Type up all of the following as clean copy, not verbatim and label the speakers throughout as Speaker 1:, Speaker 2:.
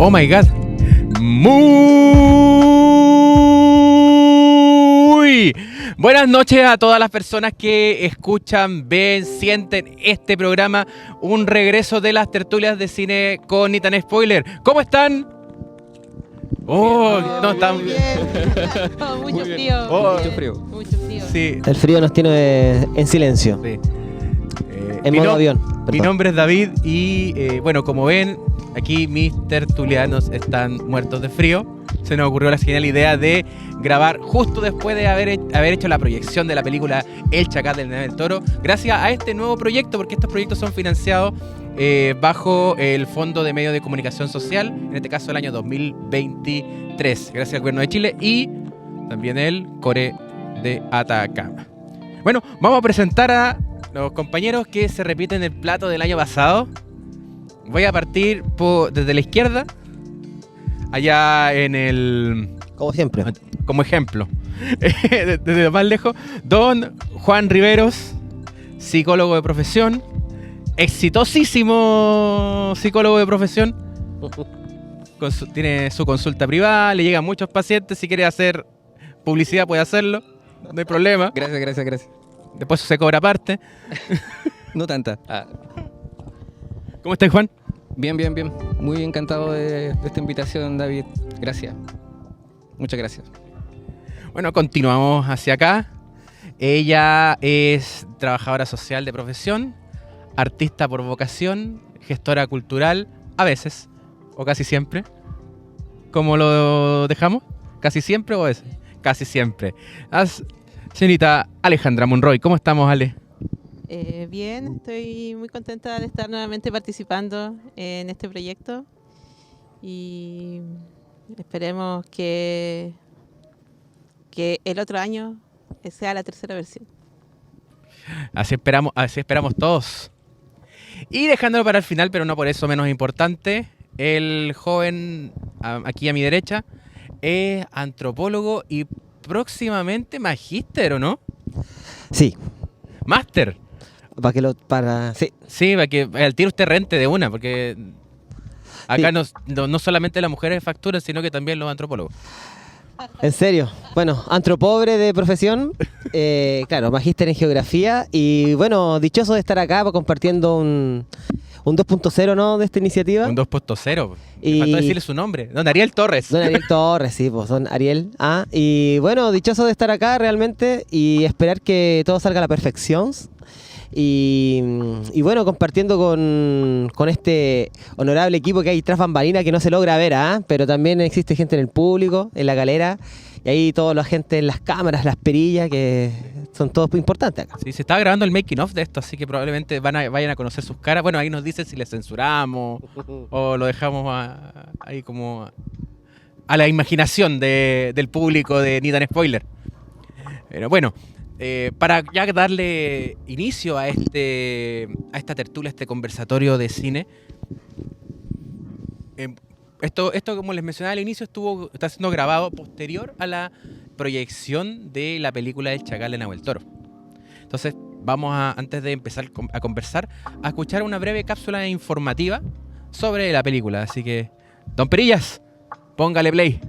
Speaker 1: Oh my god. Muy buenas noches a todas las personas que escuchan, ven, sienten este programa. Un regreso de las tertulias de cine con Ni Tan Spoiler. ¿Cómo están? Oh, no están
Speaker 2: bien. Mucho frío. Mucho frío.
Speaker 1: Sí.
Speaker 3: El frío nos tiene en silencio.
Speaker 1: Sí.
Speaker 3: En modo avión.
Speaker 1: Mi nombre es David y bueno, como ven, aquí mis tertulianos están muertos de frío. Se nos ocurrió la genial idea de grabar justo después de haber hecho la proyección de la película El Chacal del Toro, gracias a este nuevo proyecto, porque estos proyectos son financiados bajo el Fondo de Medios de Comunicación Social, en este caso el año 2023, gracias al Gobierno de Chile y también el Core de Atacama. Bueno, vamos a presentar a los compañeros que se repiten el plato del año pasado. Voy a partir desde la izquierda, allá en el...
Speaker 3: Como siempre.
Speaker 1: Como ejemplo. Desde más lejos, don Juan Riveros, psicólogo de profesión, exitosísimo psicólogo de profesión. Tiene su consulta privada, le llegan muchos pacientes, si quiere hacer publicidad puede hacerlo, no hay problema.
Speaker 4: Gracias.
Speaker 1: Después se cobra aparte.
Speaker 4: No tanta.
Speaker 1: ¿Cómo estás, Juan?
Speaker 4: Bien. Muy encantado de esta invitación, David. Gracias. Muchas gracias.
Speaker 1: Bueno, continuamos hacia acá. Ella es trabajadora social de profesión, artista por vocación, gestora cultural, a veces, o casi siempre. ¿Cómo lo dejamos? ¿Casi siempre o a veces? Casi siempre. Señorita Alejandra Monroy, ¿cómo estamos, Ale?
Speaker 2: Bien, estoy muy contenta de estar nuevamente participando en este proyecto y esperemos que el otro año sea la tercera versión.
Speaker 1: Así esperamos todos. Y dejándolo para el final, pero no por eso menos importante, el joven aquí a mi derecha es antropólogo y próximamente magíster, ¿o no?
Speaker 3: Sí.
Speaker 1: Máster.
Speaker 3: Sí,
Speaker 1: para que al tiro usted rente de una, porque acá sí. no solamente las mujeres facturan, sino que también los antropólogos.
Speaker 3: ¿En serio? Bueno, antropobre de profesión, claro, magíster en geografía y bueno, dichoso de estar acá compartiendo un 2.0, ¿no? De esta iniciativa.
Speaker 1: Un 2.0. Me faltó decirle su nombre. Don Ariel Torres.
Speaker 3: Don Ariel Torres, sí, pues don Ariel. Y bueno, dichoso de estar acá realmente y esperar que todo salga a la perfección. Y bueno, compartiendo con este honorable equipo que hay tras bambalina que no se logra ver, pero también existe gente en el público, en la galera, y ahí toda la gente en las cámaras, las perillas, que son todos muy importantes acá.
Speaker 1: Sí, se está grabando el making of de esto, así que probablemente vayan a conocer sus caras. Bueno, ahí nos dicen si les censuramos o lo dejamos ahí como a la imaginación del público de Ni Tan Spoiler. Pero bueno, para ya darle inicio a esta tertulia, este conversatorio de cine, esto como les mencionaba al inicio, está siendo grabado posterior a la proyección de la película del Chacal de Nahuel Toro. Entonces vamos antes de empezar a conversar, a escuchar una breve cápsula informativa sobre la película. Así que, don Perillas, póngale play.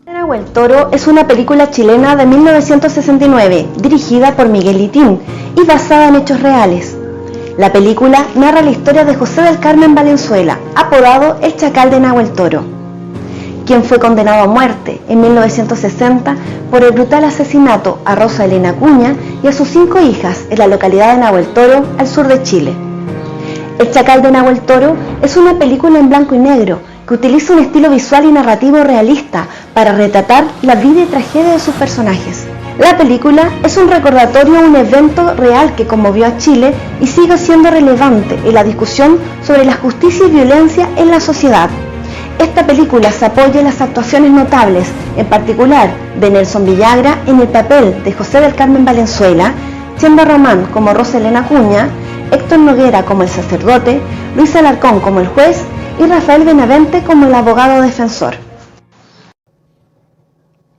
Speaker 5: Nahuel Toro es una película chilena de 1969, dirigida por Miguel Litín y basada en hechos reales. La película narra la historia de José del Carmen Valenzuela, apodado El Chacal de Nahuel Toro, quien fue condenado a muerte en 1960 por el brutal asesinato a Rosa Elena Acuña y a sus 5 hijas en la localidad de Nahuel Toro, al sur de Chile. El Chacal de Nahuel Toro es una película en blanco y negro que utiliza un estilo visual y narrativo realista para retratar la vida y tragedia de sus personajes. La película es un recordatorio a un evento real que conmovió a Chile y sigue siendo relevante en la discusión sobre la justicia y violencia en la sociedad. Esta película se apoya en las actuaciones notables, en particular de Nelson Villagra en el papel de José del Carmen Valenzuela, Chenda Román como Rosa Elena Acuña, Héctor Noguera como el sacerdote, Luis Alarcón como el juez y Rafael Benavente como el abogado defensor.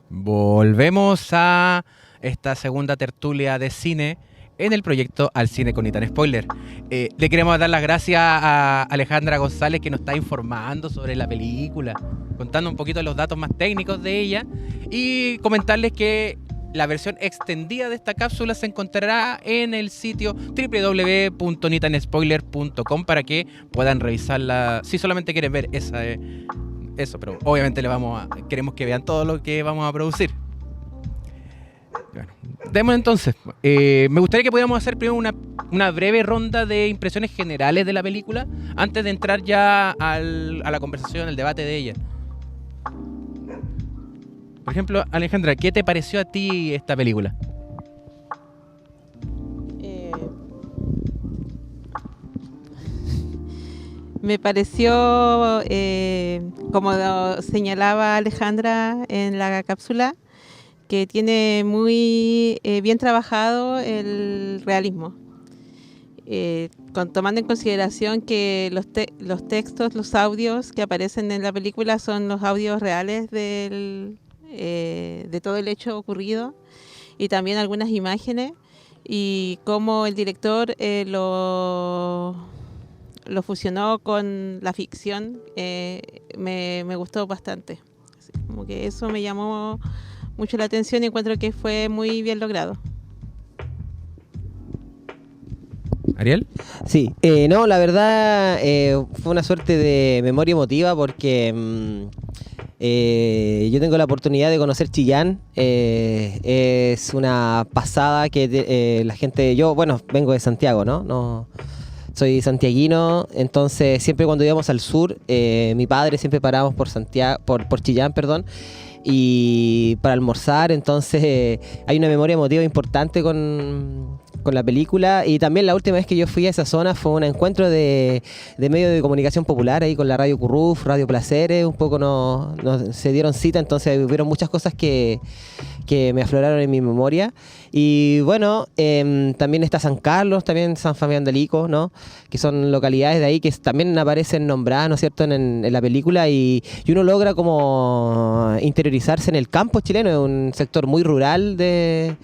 Speaker 1: Volvemos a esta segunda tertulia de cine en el proyecto Al Cine con Nitan Spoiler. Le queremos dar las gracias a Alejandra González, que nos está informando sobre la película, contando un poquito los datos más técnicos de ella, y comentarles que la versión extendida de esta cápsula se encontrará en el sitio www.nitanspoiler.com para que puedan revisarla si solamente quieren ver eso, pero obviamente queremos que vean todo lo que vamos a producir. Bueno, demos entonces. Me gustaría que pudiéramos hacer primero una breve ronda de impresiones generales de la película antes de entrar ya a la conversación, al debate de ella. Por ejemplo, Alejandra, ¿qué te pareció a ti esta película?
Speaker 2: Me pareció, como lo señalaba Alejandra en la cápsula, que tiene muy bien trabajado el realismo. Tomando en consideración que los textos, los audios que aparecen en la película son los audios reales de todo el hecho ocurrido, y también algunas imágenes, y cómo el director lo fusionó con la ficción, me gustó bastante. Así, como que eso me llamó mucho la atención y encuentro que fue muy bien logrado.
Speaker 1: ¿Ariel?
Speaker 3: Sí, no, la verdad fue una suerte de memoria emotiva porque yo tengo la oportunidad de conocer Chillán. Es una pasada que la gente... Yo, bueno, vengo de Santiago, ¿no? Soy santiaguino, entonces siempre cuando íbamos al sur, mi padre siempre parábamos por Chillán, perdón, y para almorzar. Entonces hay una memoria emotiva importante con la película. Y también la última vez que yo fui a esa zona fue un encuentro de medios de comunicación popular ahí con la Radio Curruf, Radio Placeres, un poco nos se dieron cita, entonces hubieron muchas cosas que me afloraron en mi memoria. Y bueno, también está San Carlos, también San Fabián del Ico, ¿no? Que son localidades de ahí que también aparecen nombradas, ¿no es cierto?, en la película, y uno logra como interiorizarse en el campo chileno. Es un sector muy rural de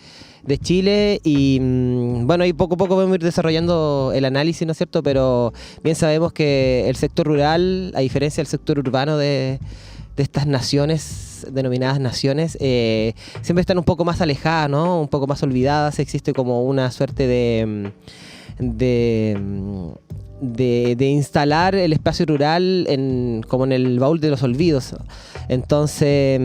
Speaker 3: Chile, y bueno, ahí poco a poco vamos a ir desarrollando el análisis, ¿no es cierto? Pero bien sabemos que el sector rural, a diferencia del sector urbano de estas naciones, denominadas naciones, siempre están un poco más alejadas, ¿no? Un poco más olvidadas. Existe como una suerte de instalar el espacio rural como en el baúl de los olvidos. Entonces,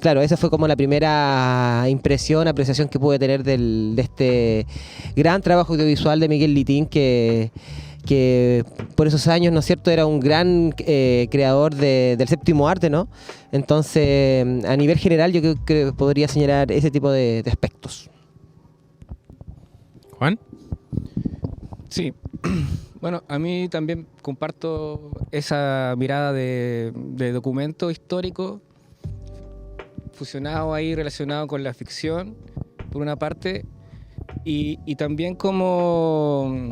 Speaker 3: claro, esa fue como la primera apreciación que pude tener de este gran trabajo audiovisual de Miguel Litín, que por esos años, ¿no es cierto?, era un gran creador del séptimo arte, ¿no? Entonces, a nivel general, yo creo que podría señalar ese tipo de aspectos.
Speaker 1: ¿Juan?
Speaker 4: Sí. Bueno, a mí también comparto esa mirada de documento histórico fusionado ahí, relacionado con la ficción, por una parte, y también como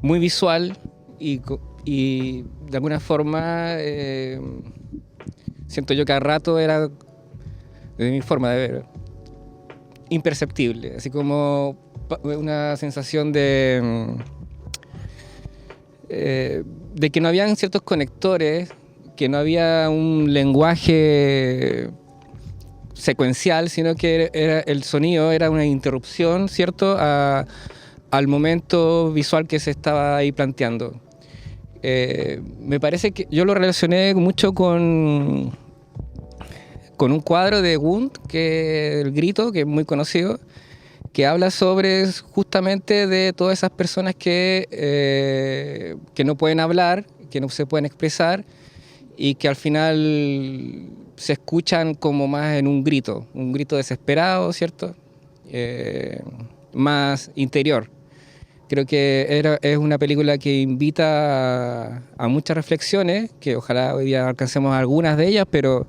Speaker 4: muy visual y de alguna forma siento yo que a rato era, de mi forma de ver, imperceptible, así como una sensación de que no habían ciertos conectores, que no había un lenguaje secuencial, sino que el sonido era una interrupción, ¿cierto?, al momento visual que se estaba ahí planteando. Me parece que yo lo relacioné mucho con un cuadro de Wundt, que El Grito, que es muy conocido, que habla sobre justamente de todas esas personas que no pueden hablar, que no se pueden expresar, y que al final se escuchan como más en un grito desesperado, ¿cierto? Más interior. Creo que es una película que invita a muchas reflexiones, que ojalá hoy día alcancemos algunas de ellas, pero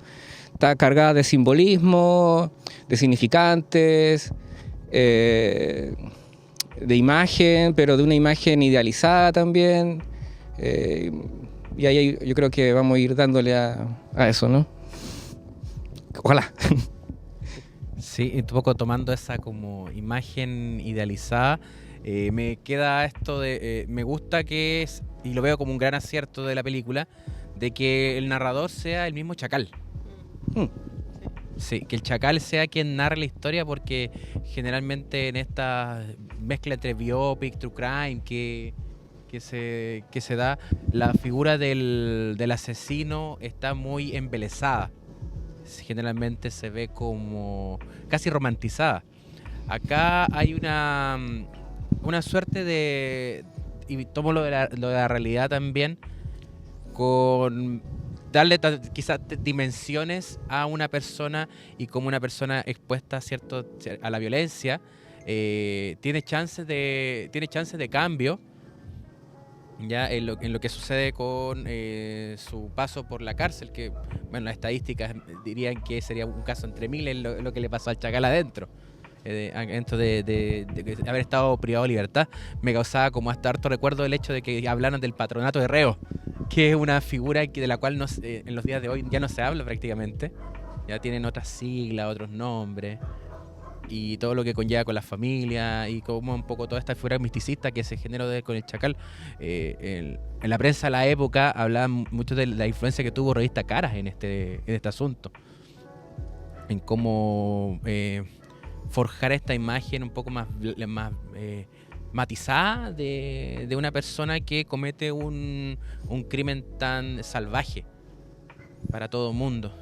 Speaker 4: está cargada de simbolismo, de significantes, de imagen, pero de una imagen idealizada también. Y ahí yo creo que vamos a ir dándole a eso, ¿no? Ojalá.
Speaker 1: Sí, un poco tomando esa como imagen idealizada, me queda esto de, me gusta que es, y lo veo como un gran acierto de la película, de que el narrador sea el mismo Chacal.
Speaker 4: Mm.
Speaker 1: Sí, que el Chacal sea quien narre la historia, porque generalmente en esta mezcla entre biopic, true crime, que se da, la figura del asesino está muy embelesada. Generalmente se ve como casi romantizada. Acá hay una suerte de, y tomo lo de la realidad también, con darle quizás dimensiones a una persona, y como una persona expuesta a la violencia tiene chances de cambio, ya en lo que sucede con su paso por la cárcel, que bueno, las estadísticas dirían que sería un caso entre miles lo que le pasó al Chacal adentro. Dentro de haber estado privado de libertad, me causaba como hasta harto recuerdo el hecho de que hablaran del patronato de reos, que es una figura de la cual en los días de hoy ya no se habla prácticamente. Ya tienen otras siglas, otros nombres, y todo lo que conlleva con la familia, y como un poco toda esta figura misticista que se generó con el Chacal. En la prensa de la época hablaban mucho de la influencia que tuvo revista Caras en este asunto, en cómo forjar esta imagen un poco más matizada de una persona que comete un crimen tan salvaje para todo el mundo.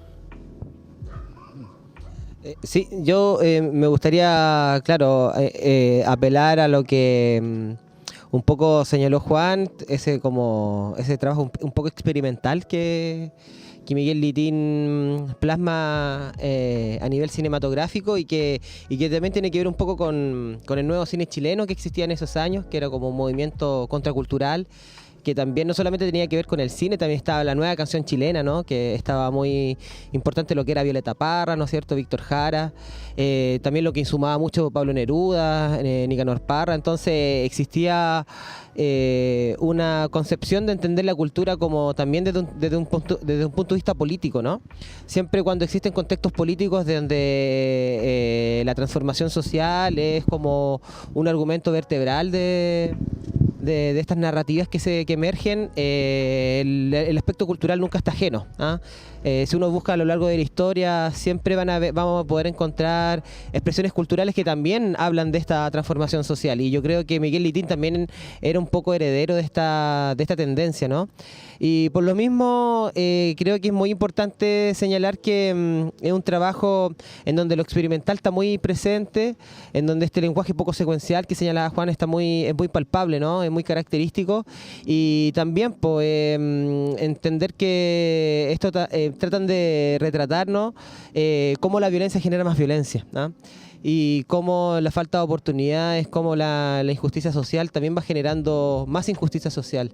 Speaker 3: Sí, yo me gustaría, claro, apelar a lo que un poco señaló Juan, ese trabajo un poco experimental que Miguel Litín plasma a nivel cinematográfico, y que también tiene que ver un poco con el nuevo cine chileno que existía en esos años, que era como un movimiento contracultural, que también no solamente tenía que ver con el cine, también estaba la nueva canción chilena, ¿no? Que estaba muy importante, lo que era Violeta Parra, ¿no es cierto?, Víctor Jara, también lo que insumaba mucho Pablo Neruda, Nicanor Parra. Entonces existía una concepción de entender la cultura como también desde un punto de vista político, ¿no? Siempre cuando existen contextos políticos donde la transformación social es como un argumento vertebral de estas narrativas que emergen, el aspecto cultural nunca está ajeno, ¿ah? Si uno busca a lo largo de la historia, siempre vamos a poder encontrar expresiones culturales que también hablan de esta transformación social, y yo creo que Miguel Litín también era un poco heredero de esta tendencia, ¿no? Y por lo mismo creo que es muy importante señalar que es un trabajo en donde lo experimental está muy presente, en donde este lenguaje poco secuencial que señalaba Juan es muy palpable, ¿no? Es muy característico, y también pues, entender que esto tratan de retratarnos cómo la violencia genera más violencia, ¿no? Y cómo la falta de oportunidades, cómo la injusticia social también va generando más injusticia social.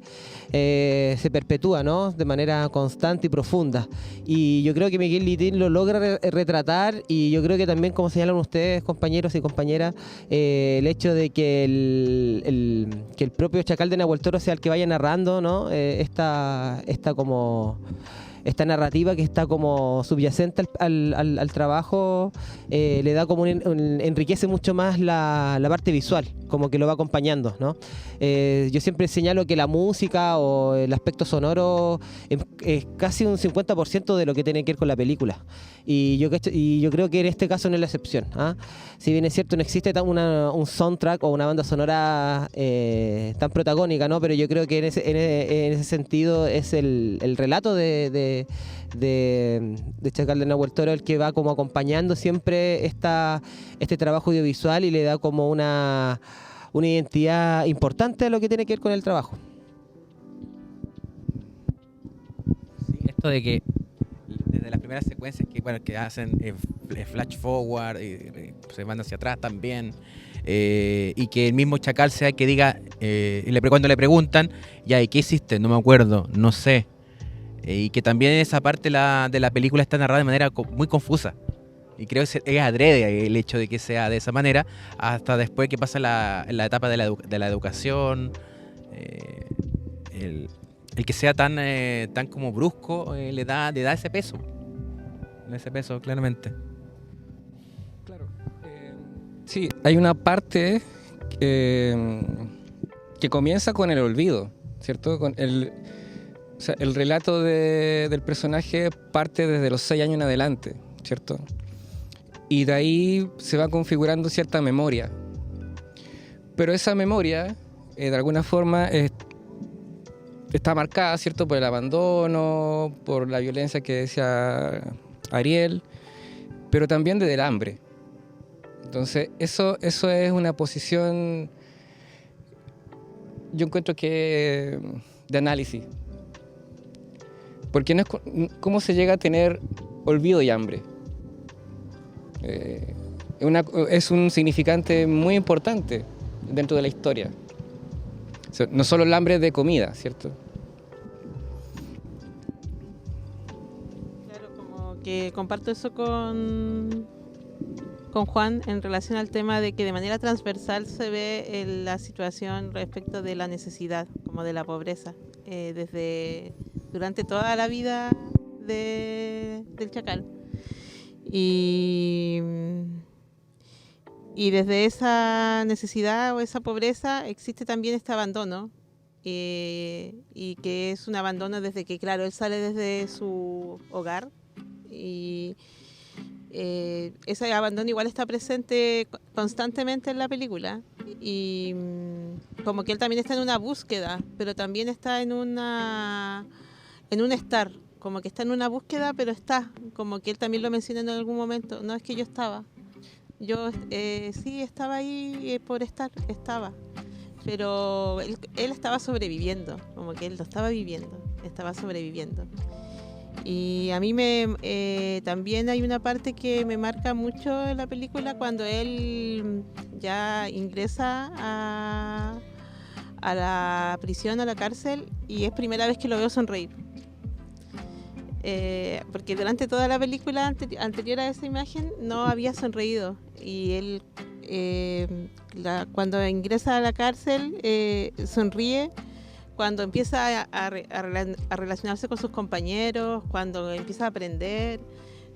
Speaker 3: Se perpetúa, ¿no?, de manera constante y profunda. Y yo creo que Miguel Litín lo logra retratar, y yo creo que también, como señalan ustedes, compañeros y compañeras, el hecho de que el propio Chacal de Nahuel Toro sea el que vaya narrando, ¿no?, esta narrativa que está como subyacente al trabajo, le da como enriquece mucho más la parte visual, como que lo va acompañando, ¿no? Yo siempre señalo que la música o el aspecto sonoro es casi un 50% de lo que tiene que ver con la película, y yo creo que en este caso no es la excepción, ¿ah? Si bien es cierto, no existe un soundtrack o una banda sonora tan protagónica, ¿no? Pero yo creo que en ese sentido es el relato de Chacal de Nahuel Toro el que va como acompañando siempre este trabajo audiovisual, y le da como una identidad importante a lo que tiene que ver con el trabajo.
Speaker 1: Sí, esto de que desde las primeras secuencias que hacen flash forward, se van hacia atrás también, y que el mismo Chacal sea el que diga, cuando le preguntan, ya, ¿y qué hiciste? No me acuerdo, no sé. Y que también esa parte de la película está narrada de manera muy confusa. Y creo que es adrede el hecho de que sea de esa manera, hasta después que pasa la etapa de la educación. El que sea tan como brusco le da ese peso. Ese peso, claramente.
Speaker 4: Claro. Sí, hay una parte que comienza con el olvido, ¿cierto? O sea, el relato del personaje parte desde los 6 años en adelante, ¿cierto? Y de ahí se va configurando cierta memoria. Pero esa memoria, de alguna forma, está marcada, ¿cierto? Por el abandono, por la violencia que decía Ariel, pero también desde el hambre. Entonces, eso es una posición, yo encuentro que de análisis. Porque no es cómo se llega a tener olvido y hambre. Es un significante muy importante dentro de la historia. O sea, no solo el hambre de comida, ¿cierto?
Speaker 2: Claro, como que comparto eso con Juan en relación al tema de que de manera transversal se ve la situación respecto de la necesidad, como de la pobreza, durante toda la vida del chacal. Y desde esa necesidad o esa pobreza existe también este abandono, y que es un abandono desde que, claro, él sale desde su hogar, y ese abandono igual está presente constantemente en la película, y como que él también está en una búsqueda, pero también está en un estar, como que está en una búsqueda, pero está, como que él también lo menciona en algún momento, no es que yo sí estaba ahí por estar, estaba, pero él estaba sobreviviendo, como que él lo estaba viviendo, estaba sobreviviendo. Y a mí también hay una parte que me marca mucho en la película cuando él ya ingresa a la prisión, a la cárcel, y es primera vez que lo veo sonreír. Porque durante toda la película anterior a esa imagen no había sonreído, y él cuando ingresa a la cárcel sonríe cuando empieza a relacionarse con sus compañeros, cuando empieza a aprender,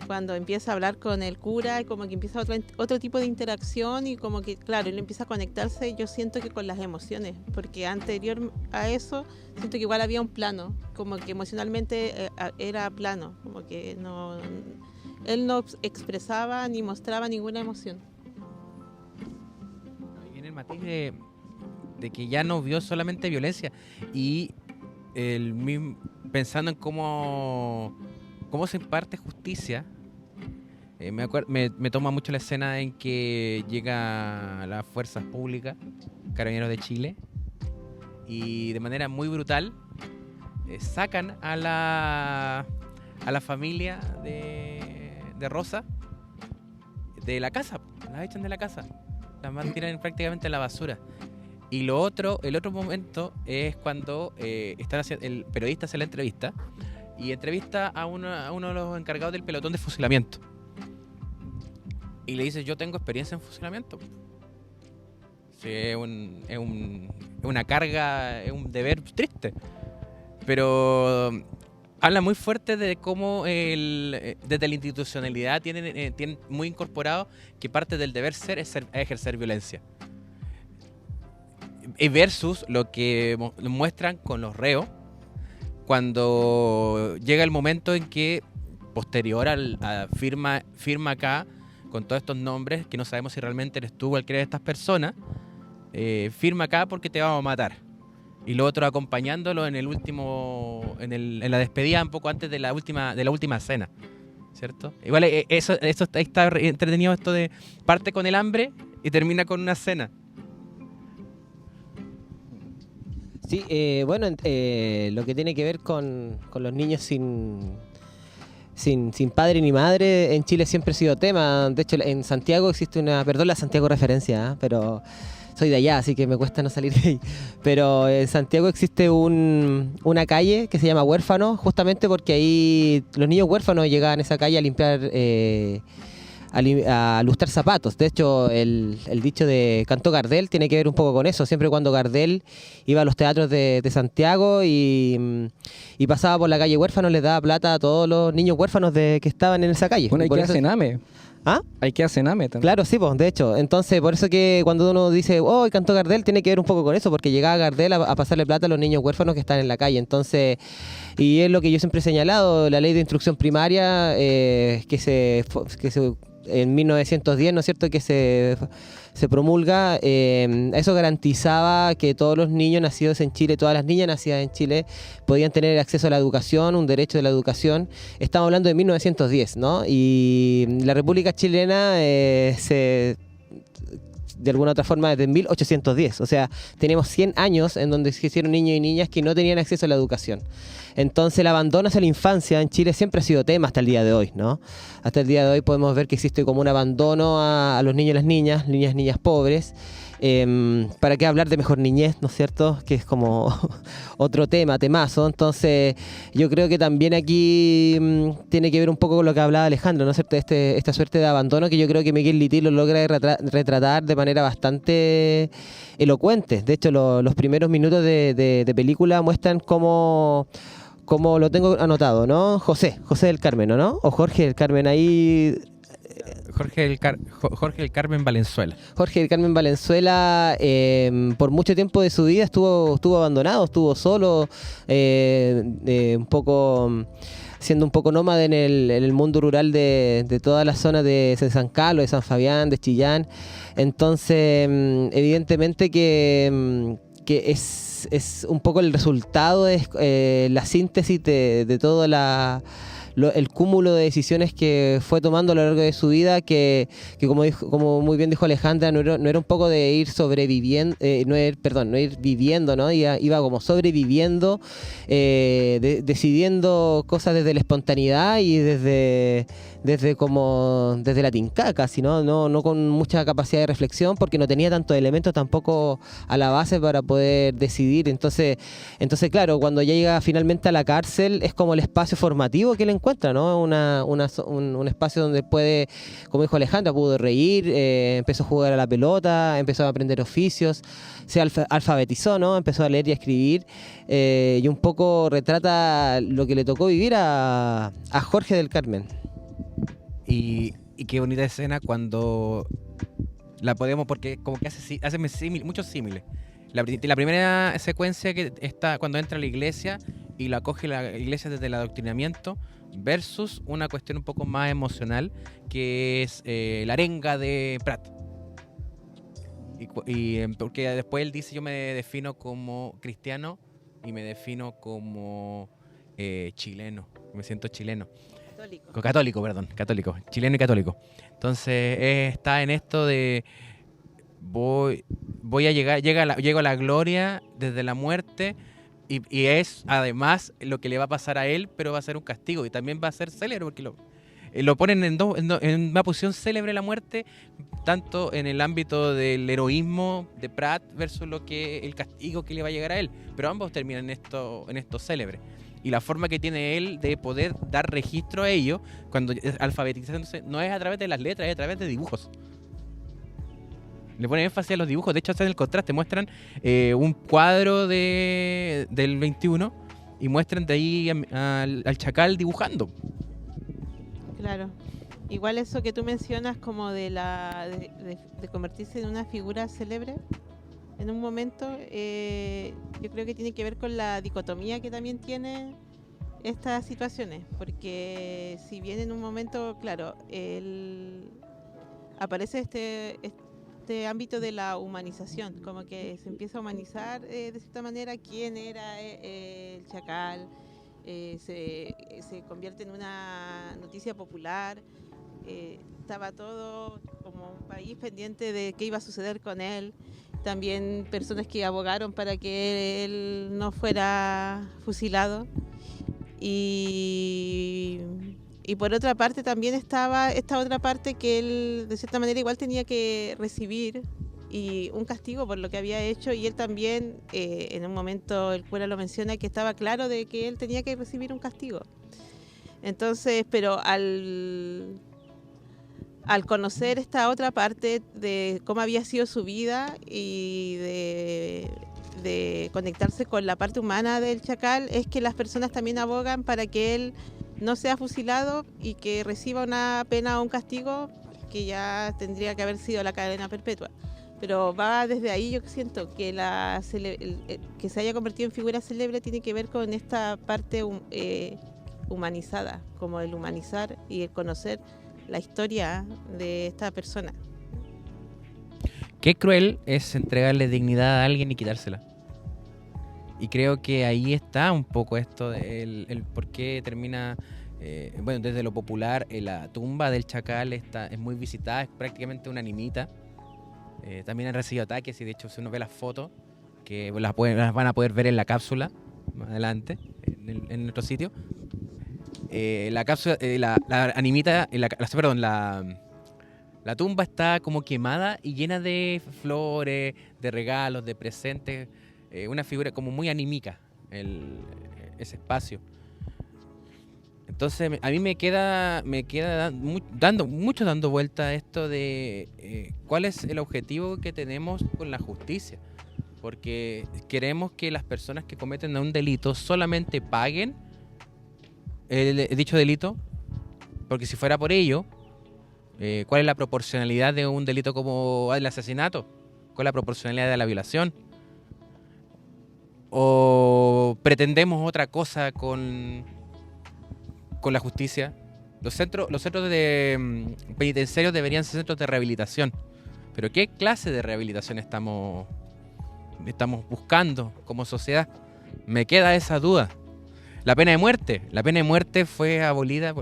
Speaker 2: cuando empieza a hablar con el cura, y como que empieza otro tipo de interacción, y como que, claro, él empieza a conectarse, yo siento que con las emociones, porque anterior a eso siento que igual había un plano, como que emocionalmente era plano, como que él no expresaba ni mostraba ninguna emoción.
Speaker 1: Ahí viene el matiz de que ya no vio solamente violencia, y pensando en cómo se imparte justicia. Me toma mucho la escena en que llega las fuerzas públicas, Carabineros de Chile, y de manera muy brutal sacan a la familia de Rosa de la casa, las echan de la casa, las mantienen prácticamente en la basura. Y el otro momento es cuando el periodista hace la entrevista, y entrevista a uno de los encargados del pelotón de fusilamiento. Y le dice, yo tengo experiencia en fusilamiento. Sí, es una carga, es un deber triste. Pero habla muy fuerte de cómo desde la institucionalidad tienen muy incorporado que parte del deber ser es ejercer violencia. Versus lo que muestran con los reos, cuando llega el momento en que, posterior a firma acá, con todos estos nombres, que no sabemos si realmente eres tú cualquiera de estas personas, firma acá porque te vamos a matar. Y lo otro acompañándolo en en la despedida, un poco antes de la última cena, ¿cierto? Igual eso está entretenido, esto de parte con el hambre y termina con una cena.
Speaker 3: Sí, bueno, lo que tiene que ver con los niños sin padre ni madre, en Chile siempre ha sido tema. De hecho, en Santiago existe perdón la Santiago referencia, pero soy de allá, así que me cuesta no salir de ahí. Pero en Santiago existe una calle que se llama Huérfano, justamente porque ahí los niños huérfanos llegaban a esa calle a limpiar, a lustrar zapatos. De hecho, el dicho de Cantó Gardel tiene que ver un poco con eso. Siempre cuando Gardel iba a los teatros de Santiago y pasaba por la calle Huérfano, les daba plata a todos los niños huérfanos que estaban en esa calle.
Speaker 4: Bueno, ¿y
Speaker 3: por
Speaker 4: qué
Speaker 3: eso,
Speaker 4: hacen AME?
Speaker 3: ¿Ah?
Speaker 4: Hay que hacer Sename también.
Speaker 3: Claro, sí, pues, de hecho. Entonces, por eso que cuando uno dice, oh, cantó Gardel, tiene que ver un poco con eso, porque llegaba Gardel a pasarle plata a los niños huérfanos que están en la calle. Entonces, y es lo que yo siempre he señalado, la ley de instrucción primaria, que se en 1910, ¿no es cierto?, que se promulga, eso garantizaba que todos los niños nacidos en Chile, todas las niñas nacidas en Chile, podían tener acceso a la educación, un derecho de la educación. Estamos hablando de 1910, ¿no? Y la República Chilena de alguna otra forma desde 1810, o sea, tenemos 100 años en donde existieron niños y niñas que no tenían acceso a la educación. Entonces el abandono hacia la infancia en Chile siempre ha sido tema hasta el día de hoy, ¿no? Hasta el día de hoy podemos ver que existe como un abandono a los niños y las niñas pobres. ¿Para qué hablar de mejor niñez, no es cierto? Que es como otro temazo. Entonces, yo creo que también aquí tiene que ver un poco con lo que hablaba Alejandro, ¿no es cierto? Esta suerte de abandono que yo creo que Miguel Liti lo logra retratar de manera bastante elocuente. De hecho, los primeros minutos de película muestran cómo lo tengo anotado, ¿no? José del Carmen, ¿no? O Jorge del Carmen, ahí...
Speaker 1: Jorge del Carmen Valenzuela.
Speaker 3: Jorge del Carmen Valenzuela, por mucho tiempo de su vida estuvo abandonado, estuvo solo, un poco siendo un poco nómada en el mundo rural de toda la zona de San Carlos, de San Fabián, de Chillán. Entonces, evidentemente que es un poco el resultado, la síntesis de todo el cúmulo de decisiones que fue tomando a lo largo de su vida, que como muy bien dijo Alejandra, no era un poco de ir sobreviviendo, no ir viviendo, ¿no? Iba como sobreviviendo, decidiendo cosas desde la espontaneidad y desde la tincaca, sino no con mucha capacidad de reflexión, porque no tenía tantos elementos tampoco a la base para poder decidir. Entonces claro, cuando ya llega finalmente a la cárcel, es como el espacio formativo que él encuentra, ¿no? Un espacio donde puede, como dijo Alejandra, pudo reír, empezó a jugar a la pelota, empezó a aprender oficios, se alfabetizó, ¿no? Empezó a leer y a escribir, y un poco retrata lo que le tocó vivir a Jorge del Carmen.
Speaker 1: Y qué bonita escena cuando la podemos, porque como que hace muchos símiles. La primera secuencia que está cuando entra a la iglesia y la coge la iglesia desde el adoctrinamiento, versus una cuestión un poco más emocional, que es la arenga de Prat. Porque después él dice, yo me defino como cristiano y me defino como chileno, me siento chileno. Católico, chileno y católico. Entonces está en esto de voy a llego a la gloria desde la muerte, y es además lo que le va a pasar a él, pero va a ser un castigo y también va a ser célebre porque lo ponen en una posición célebre la muerte, tanto en el ámbito del heroísmo de Prat versus el castigo que le va a llegar a él, pero ambos terminan en esto célebre. Y la forma que tiene él de poder dar registro a ello, cuando alfabetizándose, no es a través de las letras, es a través de dibujos. Le ponen énfasis a los dibujos. De hecho, hacen el contraste. Muestran un cuadro del 21 y muestran de ahí al chacal dibujando.
Speaker 2: Claro. Igual eso que tú mencionas como de convertirse en una figura célebre en un momento, yo creo que tiene que ver con la dicotomía que también tiene estas situaciones, porque si bien en un momento, claro, aparece este ámbito de la humanización, como que se empieza a humanizar de cierta manera quién era el chacal, se convierte en una noticia popular. Estaba todo como un país pendiente de qué iba a suceder con él. También personas que abogaron para que él no fuera fusilado. Y por otra parte también estaba esta otra parte que él de cierta manera igual tenía que recibir un castigo por lo que había hecho, y él también en un momento el cura lo menciona, que estaba claro de que él tenía que recibir un castigo. Entonces, pero al conocer esta otra parte de cómo había sido su vida y de conectarse con la parte humana del chacal, es que las personas también abogan para que él no sea fusilado y que reciba una pena o un castigo que ya tendría que haber sido la cadena perpetua. Pero va desde ahí, yo siento que que se haya convertido en figura célebre tiene que ver con esta parte humanizada, como el humanizar y el conocer la historia de esta persona.
Speaker 1: Qué cruel es entregarle dignidad a alguien y quitársela. Y creo que ahí está un poco esto del el por qué termina, bueno, desde lo popular, la tumba del Chacal es muy visitada, es prácticamente una animita. También han recibido ataques y de hecho si uno ve las fotos, que las van a poder ver en la cápsula, más adelante, en nuestro sitio. La cápsula, la animita, perdón, la tumba está como quemada y llena de flores, de regalos, de presentes. Una figura como muy anímica, ese espacio. Entonces a mí me queda dando vuelta esto de cuál es el objetivo que tenemos con la justicia. Porque queremos que las personas que cometen un delito solamente paguen el dicho delito, porque si fuera por ello, ¿cuál es la proporcionalidad de un delito como el asesinato? ¿Cuál es la proporcionalidad de la violación? ¿O pretendemos otra cosa con la justicia? Los centros penitenciarios deberían ser centros de rehabilitación. Pero ¿qué clase de rehabilitación estamos buscando como sociedad? Me queda esa duda. La pena de muerte fue abolida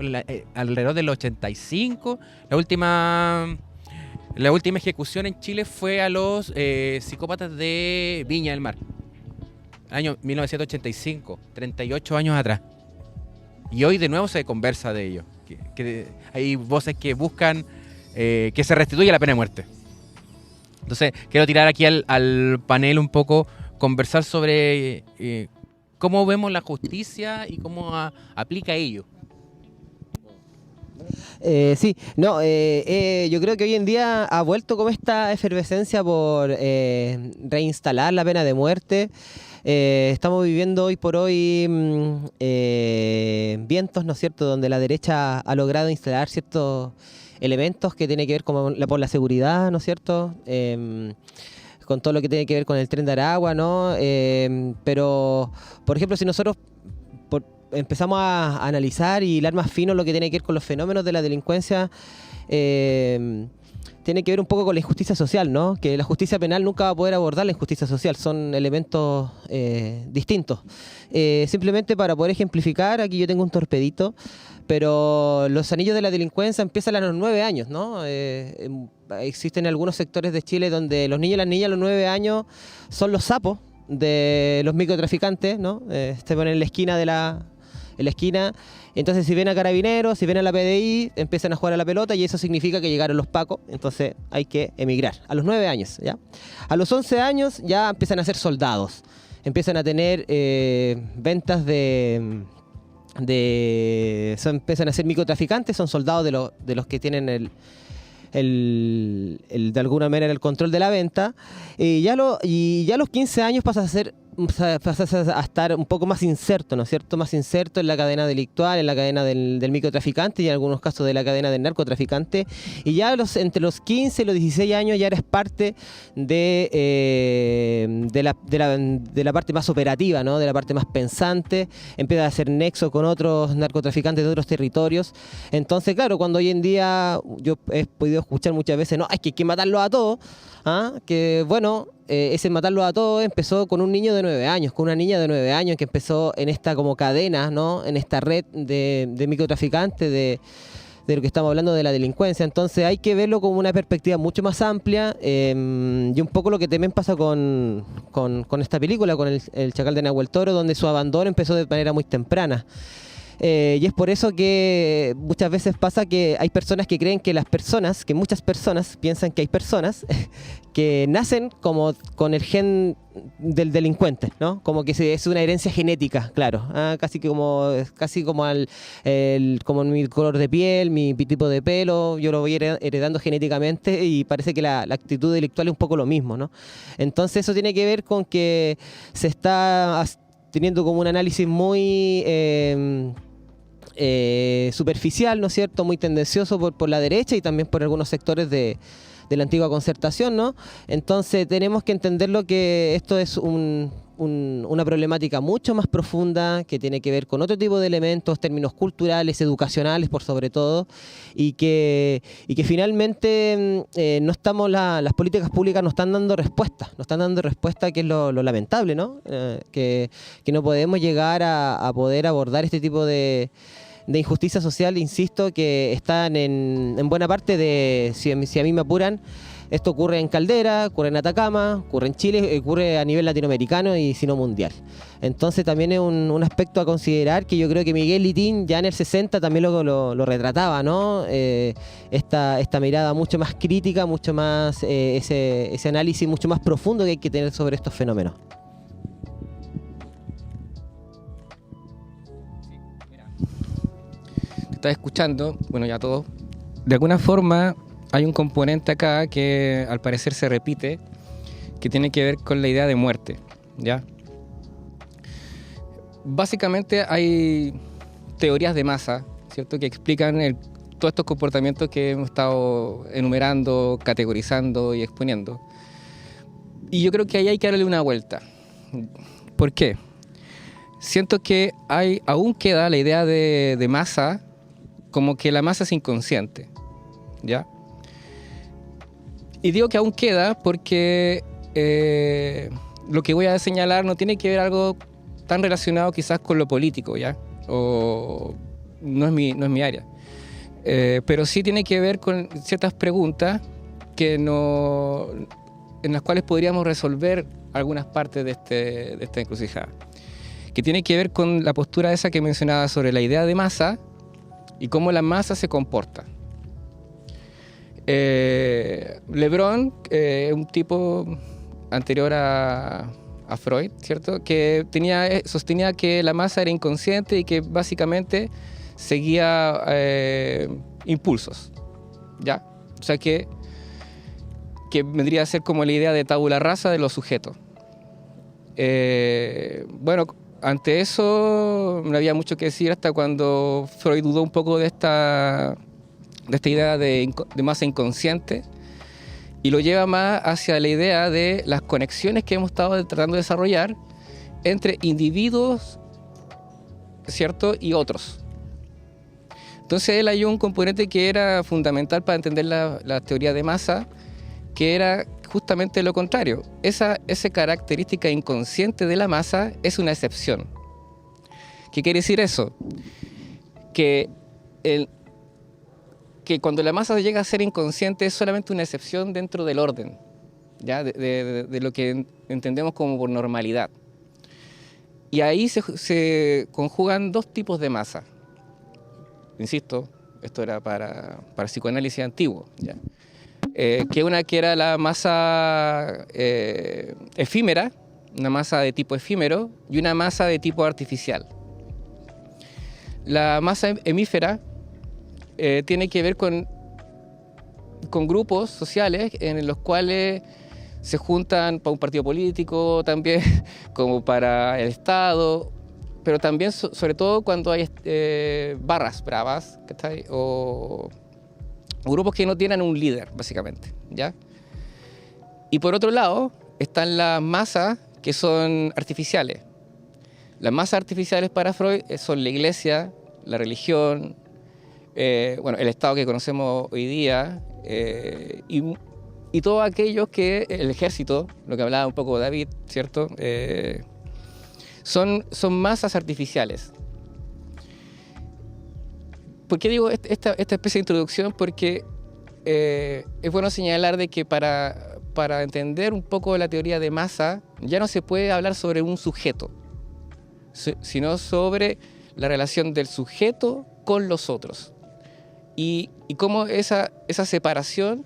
Speaker 1: alrededor del 85. La última ejecución en Chile fue a los psicópatas de Viña del Mar. Año 1985, 38 años atrás. Y hoy de nuevo se conversa de ello. Hay voces que buscan que se restituya la pena de muerte. Entonces, quiero tirar aquí al panel un poco, conversar sobre cómo vemos la justicia y cómo aplica ello.
Speaker 3: Sí, no, yo creo que hoy en día ha vuelto como esta efervescencia por reinstalar la pena de muerte. Estamos viviendo hoy por hoy vientos, ¿no es cierto?, donde la derecha ha logrado instalar ciertos elementos que tienen que ver por la seguridad, ¿no es cierto?, con todo lo que tiene que ver con el Tren de Aragua, ¿no? Pero, por ejemplo, si nosotros empezamos a analizar y hilar más fino lo que tiene que ver con los fenómenos de la delincuencia, tiene que ver un poco con la injusticia social, ¿no? Que la justicia penal nunca va a poder abordar la injusticia social, son elementos distintos. Simplemente para poder ejemplificar, aquí yo tengo un torpedito, pero los anillos de la delincuencia empiezan a los 9 años, ¿no? Existen algunos sectores de Chile donde los niños y las niñas a los 9 años son los sapos de los microtraficantes, ¿no? Se ponen en la esquina. Entonces, si ven a carabineros, si ven a la PDI, empiezan a jugar a la pelota y eso significa que llegaron los pacos, entonces hay que emigrar. A los 9 años, ¿ya? A los 11 años ya empiezan a ser soldados, empiezan a tener ventas empiezan a ser microtraficantes, son soldados de los que tienen de alguna manera el control de la venta, y ya a los 15 años pasas a estar un poco más inserto, ¿no es cierto? Más inserto en la cadena delictual, en la cadena del microtraficante y en algunos casos de la cadena del narcotraficante. Y ya entre los 15 y los 16 años ya eres parte de la parte más operativa, ¿no? De la parte más pensante. Empiezas a hacer nexo con otros narcotraficantes de otros territorios. Entonces, claro, cuando hoy en día yo he podido escuchar muchas veces, no, es que hay que matarlos a todos, que bueno, ese matarlos a todos empezó con un niño de 9 años, con una niña de 9 años que empezó en esta como cadena, ¿no? En esta red de microtraficantes, de lo que estamos hablando de la delincuencia. Entonces hay que verlo como una perspectiva mucho más amplia, y un poco lo que también pasa con esta película, con el Chacal de Nahuel Toro, donde su abandono empezó de manera muy temprana. Y es por eso que muchas veces pasa que hay personas que creen que muchas personas piensan que hay personas que nacen como con el gen del delincuente, ¿no? Como que es una herencia genética, claro, casi como mi color de piel, mi tipo de pelo, yo lo voy heredando genéticamente y parece que la actitud delictual es un poco lo mismo, ¿no? Entonces eso tiene que ver con que se está teniendo como un análisis muy superficial, ¿no es cierto?, muy tendencioso por la derecha y también por algunos sectores de la antigua concertación, ¿no? Entonces tenemos que entenderlo que esto es una problemática mucho más profunda que tiene que ver con otro tipo de elementos, términos culturales, educacionales por sobre todo, y que finalmente las políticas públicas no están dando respuesta, que es lo lamentable, ¿no? Que no podemos llegar a poder abordar este tipo de injusticia social, insisto, que están en buena parte si a mí me apuran. Esto ocurre en Caldera, ocurre en Atacama, ocurre en Chile, ocurre a nivel latinoamericano y si no mundial. Entonces también es un aspecto a considerar que yo creo que Miguel Litín ya en el 60 también lo retrataba, ¿no? Esta mirada mucho más crítica, mucho más ese análisis mucho más profundo que hay que tener sobre estos fenómenos.
Speaker 4: Estás escuchando, bueno, ya todo. De alguna forma hay un componente acá que al parecer se repite, que tiene que ver con la idea de muerte, ¿ya? Básicamente hay teorías de masa, ¿cierto?, que explican todos estos comportamientos que hemos estado enumerando, categorizando y exponiendo. Y yo creo que ahí hay que darle una vuelta. ¿Por qué? Siento que aún queda la idea de masa, como que la masa es inconsciente, ¿ya? Y digo que aún queda porque lo que voy a señalar no tiene que ver algo tan relacionado quizás con lo político, ¿ya? O no es mi área. Pero sí tiene que ver con ciertas preguntas en las cuales podríamos resolver algunas partes de esta encrucijada. Que tiene que ver con la postura esa que mencionaba sobre la idea de masa y cómo la masa se comporta. Le-Bron, un tipo anterior a Freud, ¿cierto?, que sostenía que la masa era inconsciente y que básicamente seguía impulsos, ¿ya? O sea que vendría a ser como la idea de tabula rasa de los sujetos. Bueno, ante eso no había mucho que decir hasta cuando Freud dudó un poco de esta idea de masa inconsciente y lo lleva más hacia la idea de las conexiones que hemos estado tratando de desarrollar entre individuos, ¿cierto?, y otros. Entonces él halló un componente que era fundamental para entender la teoría de masa, que era justamente lo contrario. Esa característica inconsciente de la masa es una excepción. ¿Qué quiere decir eso? Que cuando la masa llega a ser inconsciente es solamente una excepción dentro del orden, ¿ya? De lo que entendemos como por normalidad. Y ahí se conjugan dos tipos de masa. Insisto, esto era para psicoanálisis antiguo, ¿ya? Que una que era la masa efímera, una masa de tipo efímero, y una masa de tipo artificial. La masa hemífera tiene que ver con grupos sociales en los cuales se juntan para un partido político, también como para el Estado, pero también sobre todo cuando hay barras bravas, ¿cachai? O grupos que no tienen un líder, básicamente, ¿ya? Y por otro lado están las masas que son artificiales. Las masas artificiales para Freud son la iglesia, la religión, bueno, el Estado que conocemos hoy día, y todos aquellos que el ejército, lo que hablaba un poco David, ¿cierto? Son masas artificiales. ¿Por qué digo esta especie de introducción? Porque es bueno señalar de que para entender un poco la teoría de masa ya no se puede hablar sobre un sujeto, sino sobre la relación del sujeto con los otros. Y cómo esa separación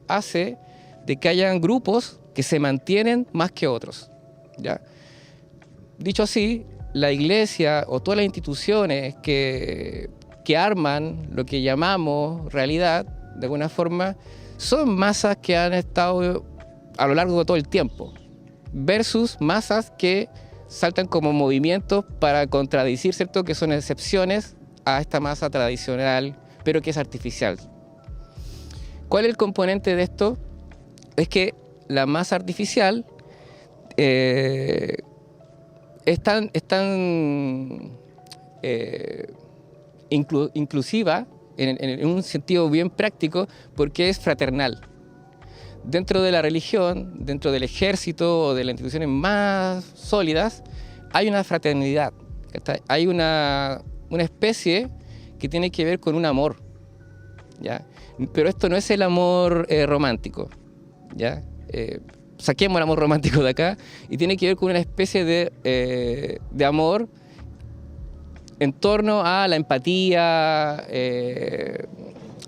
Speaker 4: hace de que hayan grupos que se mantienen más que otros, ¿ya? Dicho así, la iglesia o todas las instituciones que arman lo que llamamos realidad, de alguna forma, son masas que han estado a lo largo de todo el tiempo, versus masas que saltan como movimientos para contradecir, ¿cierto?, que son excepciones a esta masa tradicional, pero que es artificial. ¿Cuál es el componente de esto? Es que la masa artificial es tan inclusiva en un sentido bien práctico porque es fraternal. Dentro de la religión, dentro del ejército o de las instituciones más sólidas, hay una fraternidad, hay una especie que tiene que ver con un amor, ¿ya? Pero esto no es el amor romántico, ¿ya? Saquemos el amor romántico de acá y tiene que ver con una especie de amor en torno a la empatía,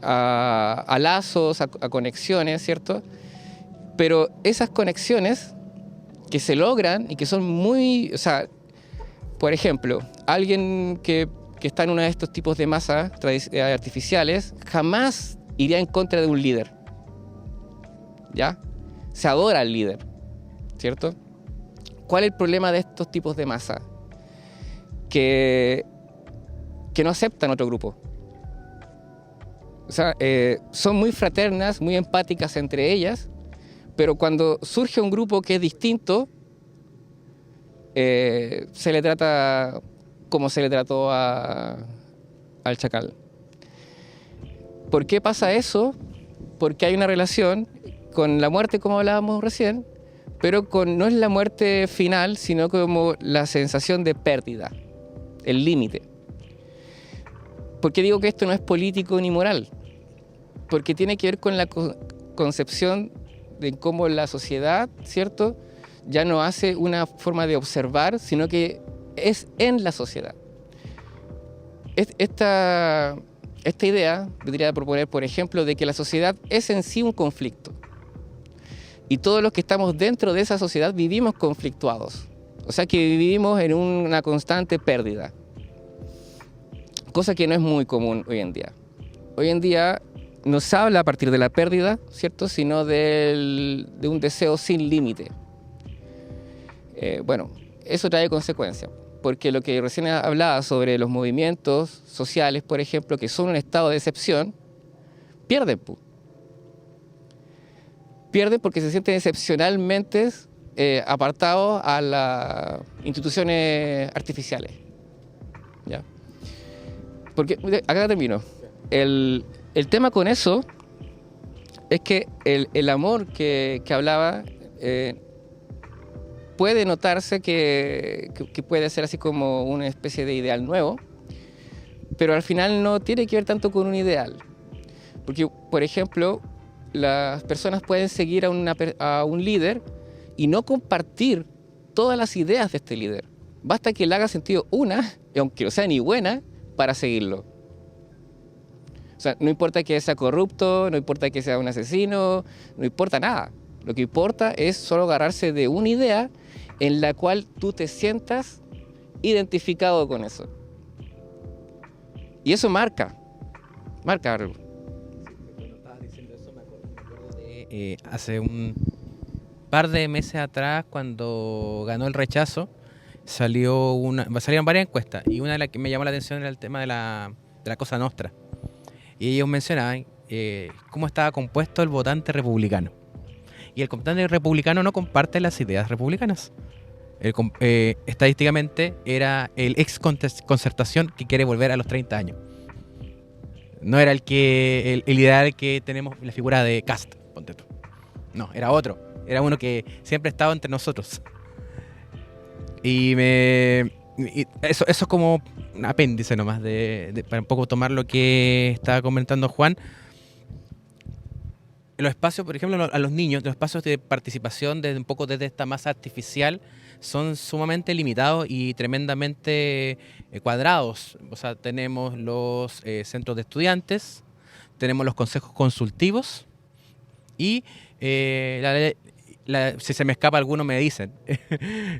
Speaker 4: a lazos, a conexiones, ¿cierto? Pero esas conexiones que se logran y que son muy... O sea, por ejemplo, alguien que está en uno de estos tipos de masas artificiales jamás iría en contra de un líder, ¿ya? Se adora al líder, ¿cierto? ¿Cuál es el problema de estos tipos de masa? Que no aceptan otro grupo. O sea, son muy fraternas, muy empáticas entre ellas, pero cuando surge un grupo que es distinto, se le trata como se le trató al chacal. ¿Por qué pasa eso? Porque hay una relación con la muerte, como hablábamos recién, pero no es la muerte final, sino como la sensación de pérdida, el límite. ¿Por qué digo que esto no es político ni moral? Porque tiene que ver con la concepción de cómo la sociedad, ¿cierto?, ya no hace una forma de observar, sino que es en la sociedad. Esta idea podría proponer, por ejemplo, de que la sociedad es en sí un conflicto. Y todos los que estamos dentro de esa sociedad vivimos conflictuados. O sea que vivimos en una constante pérdida. Cosa que no es muy común hoy en día. Hoy en día no se habla a partir de la pérdida, ¿cierto?, sino de un deseo sin límite. Bueno, eso trae consecuencias, porque lo que recién hablaba sobre los movimientos sociales, por ejemplo, que son un estado de excepción, pierden. Pierden porque se sienten excepcionalmente apartados a las instituciones artificiales, ¿ya? Porque, acá termino. El tema con eso es que el amor que hablaba puede notarse que puede ser así como una especie de ideal nuevo, pero al final no tiene que ver tanto con un ideal. Porque, por ejemplo, las personas pueden seguir a un líder y no compartir todas las ideas de este líder. Basta que le haga sentido una, y aunque no sea ni buena, para seguirlo. O sea, no importa que sea corrupto, no importa que sea un asesino, no importa nada. Lo que importa es solo agarrarse de una idea en la cual tú te sientas identificado con eso. Y eso marca algo.
Speaker 1: Cuando estabas diciendo eso, me acuerdo de hace un par de meses atrás, cuando ganó el rechazo, salieron varias encuestas, y una de las que me llamó la atención era el tema de la Cosa Nostra. Y ellos mencionaban cómo estaba compuesto el votante republicano. Y el votante republicano no comparte las ideas republicanas. Estadísticamente era el ex Concertación que quiere volver a los 30 años. No era el ideal que tenemos en la figura de Kast, ponte tú. No, era otro. Era uno que siempre ha estado entre nosotros. Y eso es como un apéndice nomás para un poco tomar lo que estaba comentando Juan. Los espacios, por ejemplo, a los niños, los espacios de participación un poco desde esta masa artificial son sumamente limitados y tremendamente cuadrados. O sea, tenemos los centros de estudiantes, tenemos los consejos consultivos y si se me escapa alguno me dicen,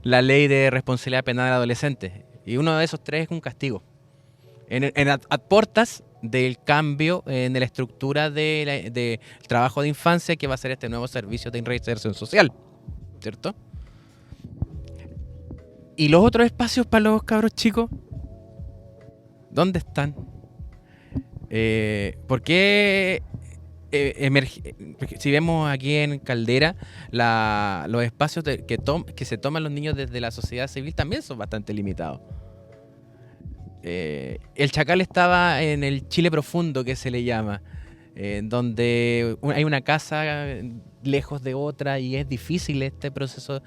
Speaker 1: la ley de responsabilidad penal del adolescente. Y uno de esos tres es un castigo. A portas del cambio en la estructura del trabajo de infancia que va a ser este nuevo servicio de reinserción social, ¿cierto? Y los otros espacios para los cabros chicos, ¿Dónde están? ¿Por qué porque si vemos aquí en Caldera, los espacios que se toman los niños desde la sociedad civil también son bastante limitados? El Chacal estaba en el Chile profundo, que se le llama, donde hay una casa lejos de otra y es difícil este proceso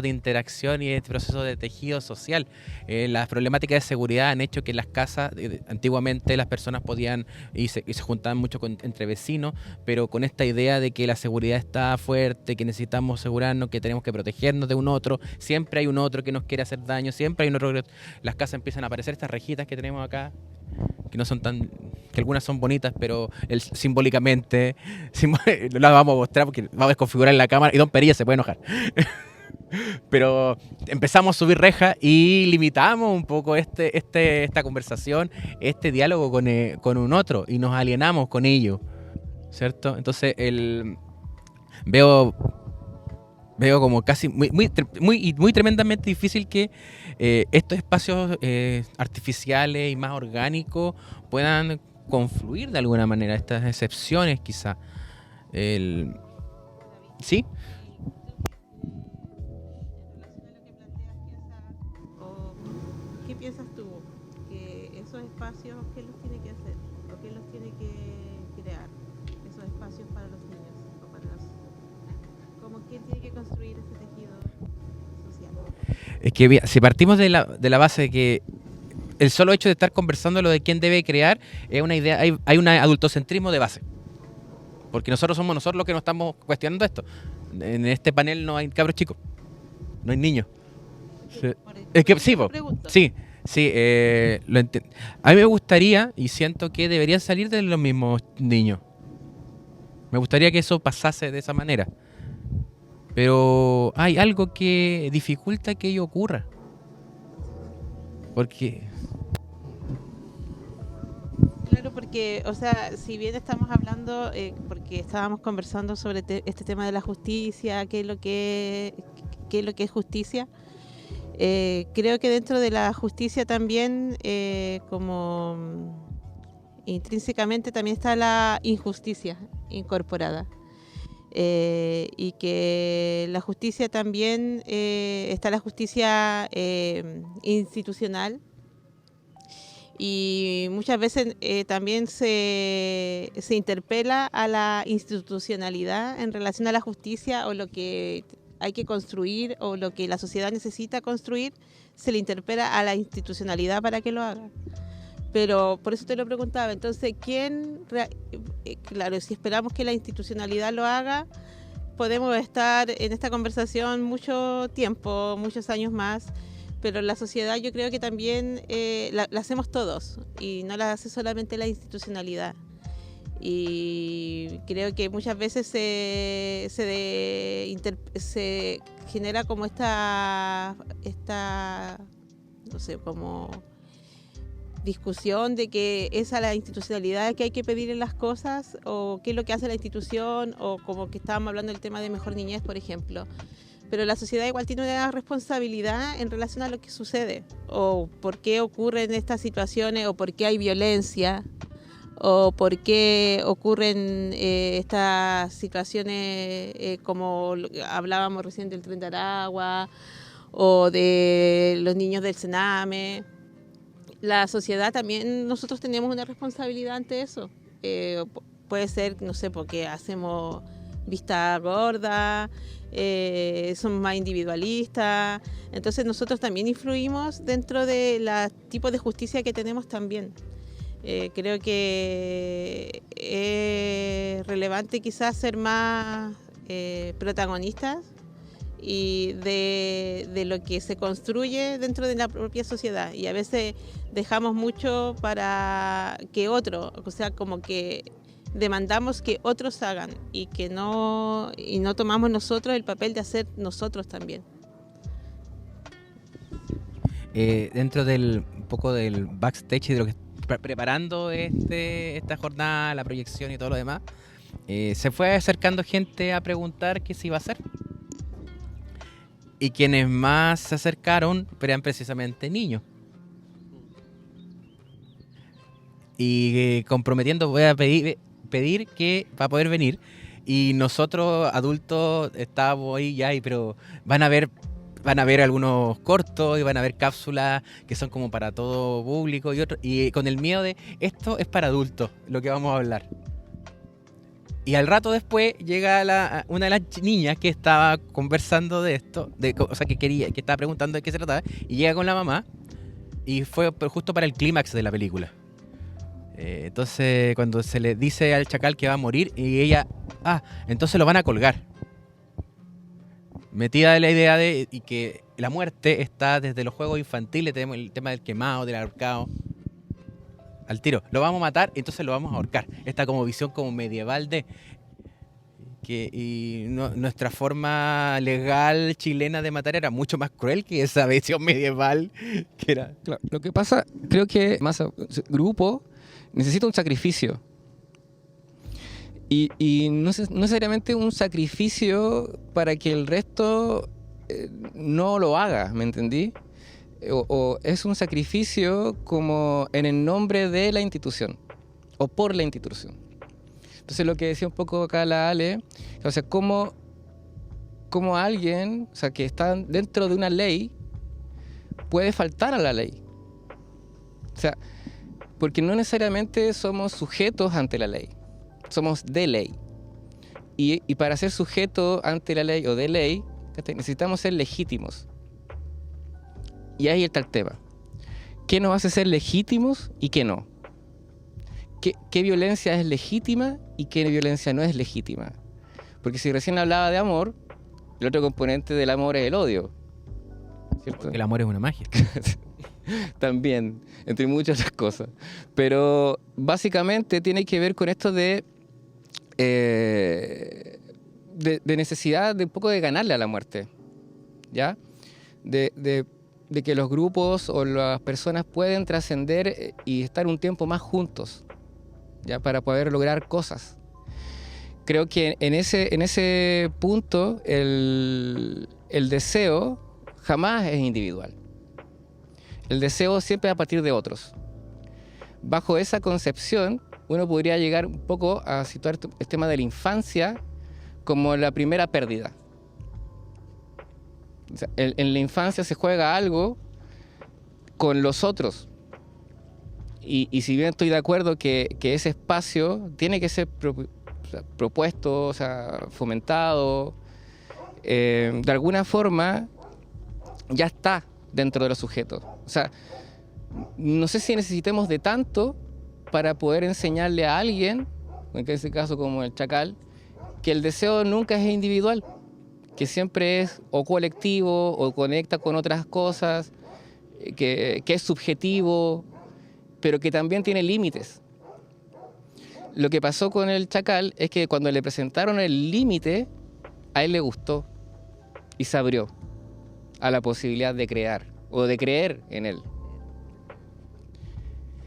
Speaker 1: de interacción y este proceso de tejido social. Las problemáticas de seguridad han hecho que las casas, antiguamente las personas podían y se juntaban mucho entre vecinos, pero con esta idea de que la seguridad está fuerte, que necesitamos asegurarnos, que tenemos que protegernos de un otro, siempre hay un otro que nos quiere hacer daño, siempre hay un otro las casas empiezan a aparecer, estas rejitas que tenemos acá, que no son tan, que algunas son bonitas, pero simbólicamente no las vamos a mostrar porque vamos a desconfigurar la cámara y Don Perilla se puede enojar. Pero empezamos a subir rejas y limitamos un poco esta conversación, este diálogo con un otro, y nos alienamos con ello, ¿cierto? Entonces veo como casi muy tremendamente difícil que estos espacios artificiales y más orgánicos puedan confluir de alguna manera, estas excepciones quizá. ¿Sí?
Speaker 2: ¿Qué piensas tú? Que esos espacios, ¿qué los tiene que hacer? ¿O qué los tiene que crear? Esos espacios para los niños o para ¿quién tiene que construir ese tejido social?
Speaker 1: Es que si partimos de la base de que el solo hecho de estar conversando lo de quién debe crear es una idea, hay un adultocentrismo de base. Porque nosotros somos nosotros los que nos estamos cuestionando esto. En este panel no hay cabros chicos, no hay niños. Sí. Es que sí, lo entiendo. A mí me gustaría, y siento que deberían salir de los mismos niños. Me gustaría que eso pasase de esa manera. Pero hay algo que dificulta que ello ocurra. Porque...
Speaker 2: Claro, porque, o sea, si bien estamos hablando, porque estábamos conversando sobre este tema de la justicia, qué es lo que es justicia, creo que dentro de la justicia también, como intrínsecamente, también está la injusticia incorporada. Y que la justicia también, está la justicia institucional, y muchas veces también se interpela a la institucionalidad en relación a la justicia, o lo que hay que construir o lo que la sociedad necesita construir, se le interpela a la institucionalidad para que lo haga. Pero por eso te lo preguntaba, entonces, claro, si esperamos que la institucionalidad lo haga, podemos estar en esta conversación mucho tiempo, muchos años más, pero la sociedad yo creo que también la hacemos todos, y no la hace solamente la institucionalidad. Y creo que muchas veces se genera como esta no sé, como discusión de que es a la institucionalidad que hay que pedirle las cosas, o qué es lo que hace la institución, o como que estábamos hablando del tema de Mejor Niñez, por ejemplo. Pero la sociedad igual tiene una responsabilidad en relación a lo que sucede, o por qué ocurren estas situaciones, o por qué hay violencia, o por qué ocurren estas situaciones como hablábamos recién del Tren de Aragua, o de los niños del Sename. La sociedad también, nosotros tenemos una responsabilidad ante eso. Puede ser, no sé, porque hacemos vista gorda, somos más individualistas, entonces nosotros también influimos dentro del tipo de justicia que tenemos también. Creo que es relevante quizás ser más protagonistas y de lo que se construye dentro de la propia sociedad, y a veces dejamos mucho para que otro, o sea, como que demandamos que otros hagan y no tomamos nosotros el papel de hacer nosotros también.
Speaker 1: Dentro del un poco del backstage y de lo que preparando esta jornada, la proyección y todo lo demás, se fue acercando gente a preguntar qué se iba a hacer. Y quienes más se acercaron eran precisamente niños. y comprometiendo voy a pedir que va a poder venir. Y nosotros, adultos, estábamos ahí ya, pero van a ver algunos cortos y van a ver cápsulas que son como para todo público y con el miedo de esto es para adultos, lo que vamos a hablar. Y al rato después llega una de las niñas que estaba conversando de esto, o sea, que estaba preguntando de qué se trataba, y llega con la mamá, y fue justo para el clímax de la película. Entonces, cuando se le dice al chacal que va a morir, y ella, entonces lo van a colgar. Metida de la idea de y que la muerte está desde los juegos infantiles, tenemos el tema del quemado, del ahorcado. Al tiro, lo vamos a matar, entonces lo vamos a ahorcar. Esta como visión como medieval de que nuestra forma legal chilena de matar era mucho más cruel que esa visión medieval que era.
Speaker 4: Claro, lo que pasa, creo que más grupo necesita un sacrificio. Y no necesariamente un sacrificio para que el resto no lo haga, ¿me entendí? O es un sacrificio como en el nombre de la institución o por la institución. Entonces lo que decía un poco acá la Ale, o sea, como alguien, o sea, que está dentro de una ley puede faltar a la ley. O sea, porque no necesariamente somos sujetos ante la ley, somos de ley. Y para ser sujeto ante la ley o de ley, necesitamos ser legítimos. Y ahí está el tema. ¿Qué nos hace ser legítimos y qué no? ¿Qué violencia es legítima y qué violencia no es legítima? Porque si recién hablaba de amor, el otro componente del amor es el odio, ¿cierto?
Speaker 1: Porque el amor es una magia.
Speaker 4: También, entre muchas otras cosas. Pero básicamente tiene que ver con esto de necesidad de un poco de ganarle a la muerte, ¿ya? De que los grupos o las personas pueden trascender y estar un tiempo más juntos, ya, para poder lograr cosas. Creo que en ese punto el deseo jamás es individual. El deseo siempre es a partir de otros. Bajo esa concepción, uno podría llegar un poco a situar el tema de la infancia como la primera pérdida. O sea, en la infancia se juega algo con los otros. Y si bien estoy de acuerdo que ese espacio tiene que ser propuesto, o sea, fomentado, de alguna forma ya está dentro de los sujetos. O sea, no sé si necesitemos de tanto para poder enseñarle a alguien, en este caso como el chacal, que el deseo nunca es individual, que siempre es o colectivo o conecta con otras cosas, que es subjetivo, pero que también tiene límites. Lo que pasó con el chacal es que cuando le presentaron el límite, a él le gustó y se abrió a la posibilidad de crear o de creer en él.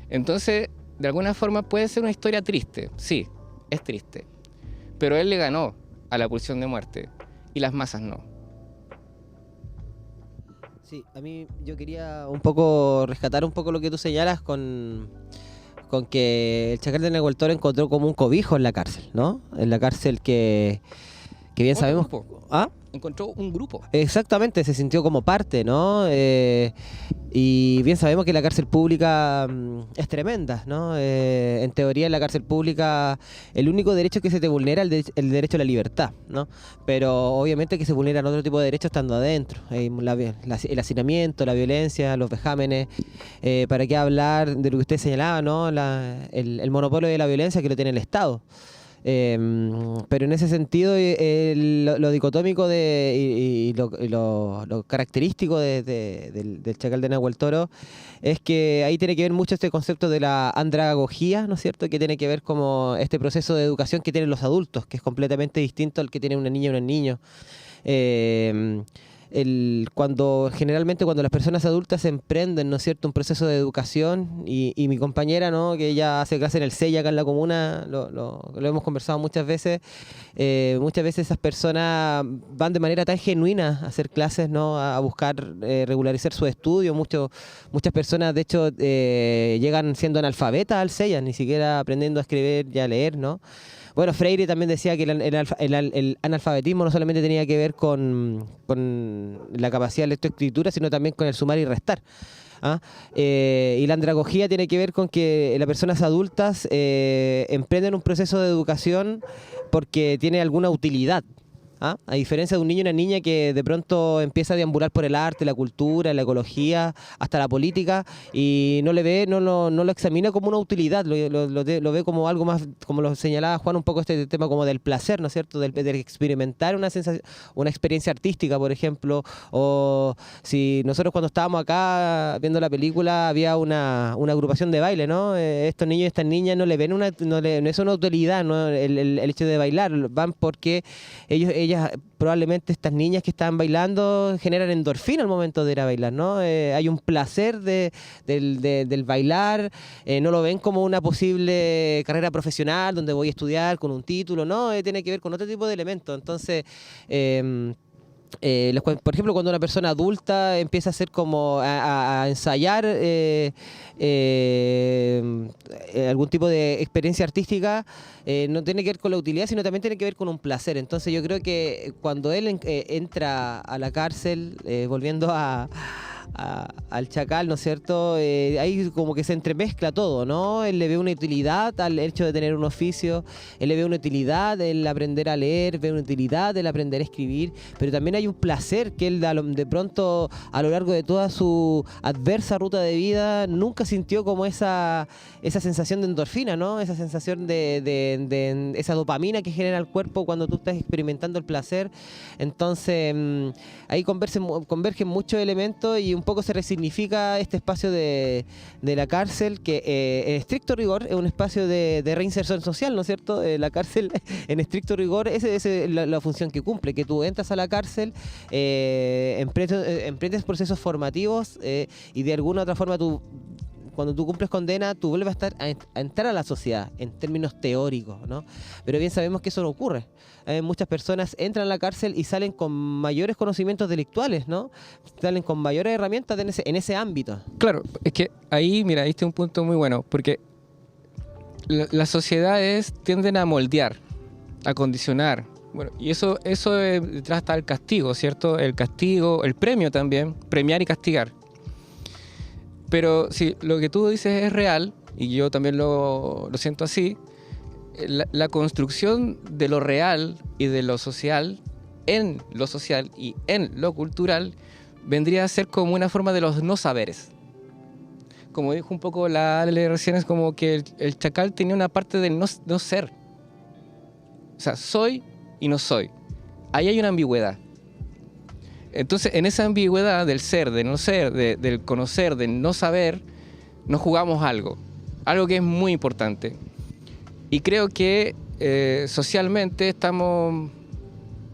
Speaker 4: Entonces, de alguna forma puede ser una historia triste, sí, es triste, pero él le ganó a la pulsión de muerte y las masas no.
Speaker 3: Sí, a mí yo quería un poco rescatar un poco lo que tú señalas con que el chacal de Nahuel Toro encontró como un cobijo en la cárcel, ¿no? En la cárcel que bien sabemos... ¿Ah?
Speaker 4: Encontró un grupo.
Speaker 3: Exactamente, se sintió como parte, ¿no? Y bien sabemos que la cárcel pública es tremenda, ¿no? En teoría en la cárcel pública el único derecho que se te vulnera es el derecho a la libertad, ¿no? Pero obviamente que se vulneran otro tipo de derechos estando adentro. El hacinamiento, la violencia, los vejámenes. ¿Para qué hablar de lo que usted señalaba, ¿no? El monopolio de la violencia que lo tiene el Estado. Pero en ese sentido lo dicotómico y lo característico del chacal de Nahuel Toro es que ahí tiene que ver mucho este concepto de la andragogía, ¿no es cierto? Que tiene que ver como este proceso de educación que tienen los adultos, que es completamente distinto al que tiene una niña o un niño. generalmente cuando las personas adultas emprenden, ¿no es cierto?, un proceso de educación, y mi compañera, ¿no?, que ella hace clase en el CEI acá en la comuna, lo hemos conversado muchas veces esas personas van de manera tan genuina a hacer clases, ¿no?, a buscar regularizar su estudio. Muchas personas, de hecho, llegan siendo analfabetas al CEI, ni siquiera aprendiendo a escribir y a leer, ¿no? Bueno, Freire también decía que el analfabetismo no solamente tenía que ver con la capacidad de lectoescritura, sino también con el sumar y restar. ¿Ah? Y la andragogía tiene que ver con que las personas adultas emprenden un proceso de educación porque tiene alguna utilidad. ¿Ah? A diferencia de un niño y una niña que de pronto empieza a deambular por el arte, la cultura, la ecología, hasta la política, y no lo examina como una utilidad, lo ve como algo más, como lo señalaba Juan, un poco este tema como del placer, ¿no es cierto?, del experimentar una experiencia artística, por ejemplo. O si nosotros cuando estábamos acá viendo la película había una agrupación de baile, ¿no? Estos niños y estas niñas no le ven no es una utilidad, ¿no?, el hecho de bailar, van porque ellas, probablemente estas niñas que estaban bailando generan endorfina al momento de ir a bailar, ¿no? Hay un placer del bailar, no lo ven como una posible carrera profesional donde voy a estudiar con un título, no, tiene que ver con otro tipo de elementos. Entonces, por ejemplo, cuando una persona adulta empieza a hacer como a ensayar algún tipo de experiencia artística, no tiene que ver con la utilidad, sino también tiene que ver con un placer. Entonces yo creo que cuando él entra a la cárcel, volviendo al Chacal, ¿no es cierto?, ahí como que se entremezcla todo, ¿no? Él le ve una utilidad al hecho de tener un oficio, él le ve una utilidad el aprender a leer, ve una utilidad el aprender a escribir, pero también hay un placer que él de pronto a lo largo de toda su adversa ruta de vida nunca sintió, como esa sensación de endorfina, ¿no? Esa sensación de esa dopamina que genera el cuerpo cuando tú estás experimentando el placer. Entonces ahí convergen muchos elementos y un poco se resignifica este espacio de la cárcel, que en estricto rigor es un espacio de reinserción social, ¿no es cierto? La cárcel, en estricto rigor, esa es la función que cumple, que tú entras a la cárcel, emprendes procesos formativos, y de alguna u otra forma cuando tú cumples condena, tú vuelves a entrar a la sociedad en términos teóricos, ¿no? Pero bien sabemos que eso no ocurre. Muchas personas entran a la cárcel y salen con mayores conocimientos delictuales, ¿no? Salen con mayores herramientas en ese ámbito.
Speaker 4: Claro, es que ahí, mira, ahí está un punto muy bueno, porque las sociedades tienden a moldear, a condicionar. Bueno, y eso detrás está el castigo, ¿cierto? El castigo, el premio también, premiar y castigar. Pero si lo que tú dices es real, y yo también lo siento así, la construcción de lo real y de lo social en lo social y en lo cultural vendría a ser como una forma de los no saberes. Como dijo un poco la Ale recién, es como que el Chacal tenía una parte del no ser. O sea, soy y no soy. Ahí hay una ambigüedad. Entonces, en esa ambigüedad del ser, del no ser, del conocer, del no saber, nos jugamos algo que es muy importante. Y creo que socialmente estamos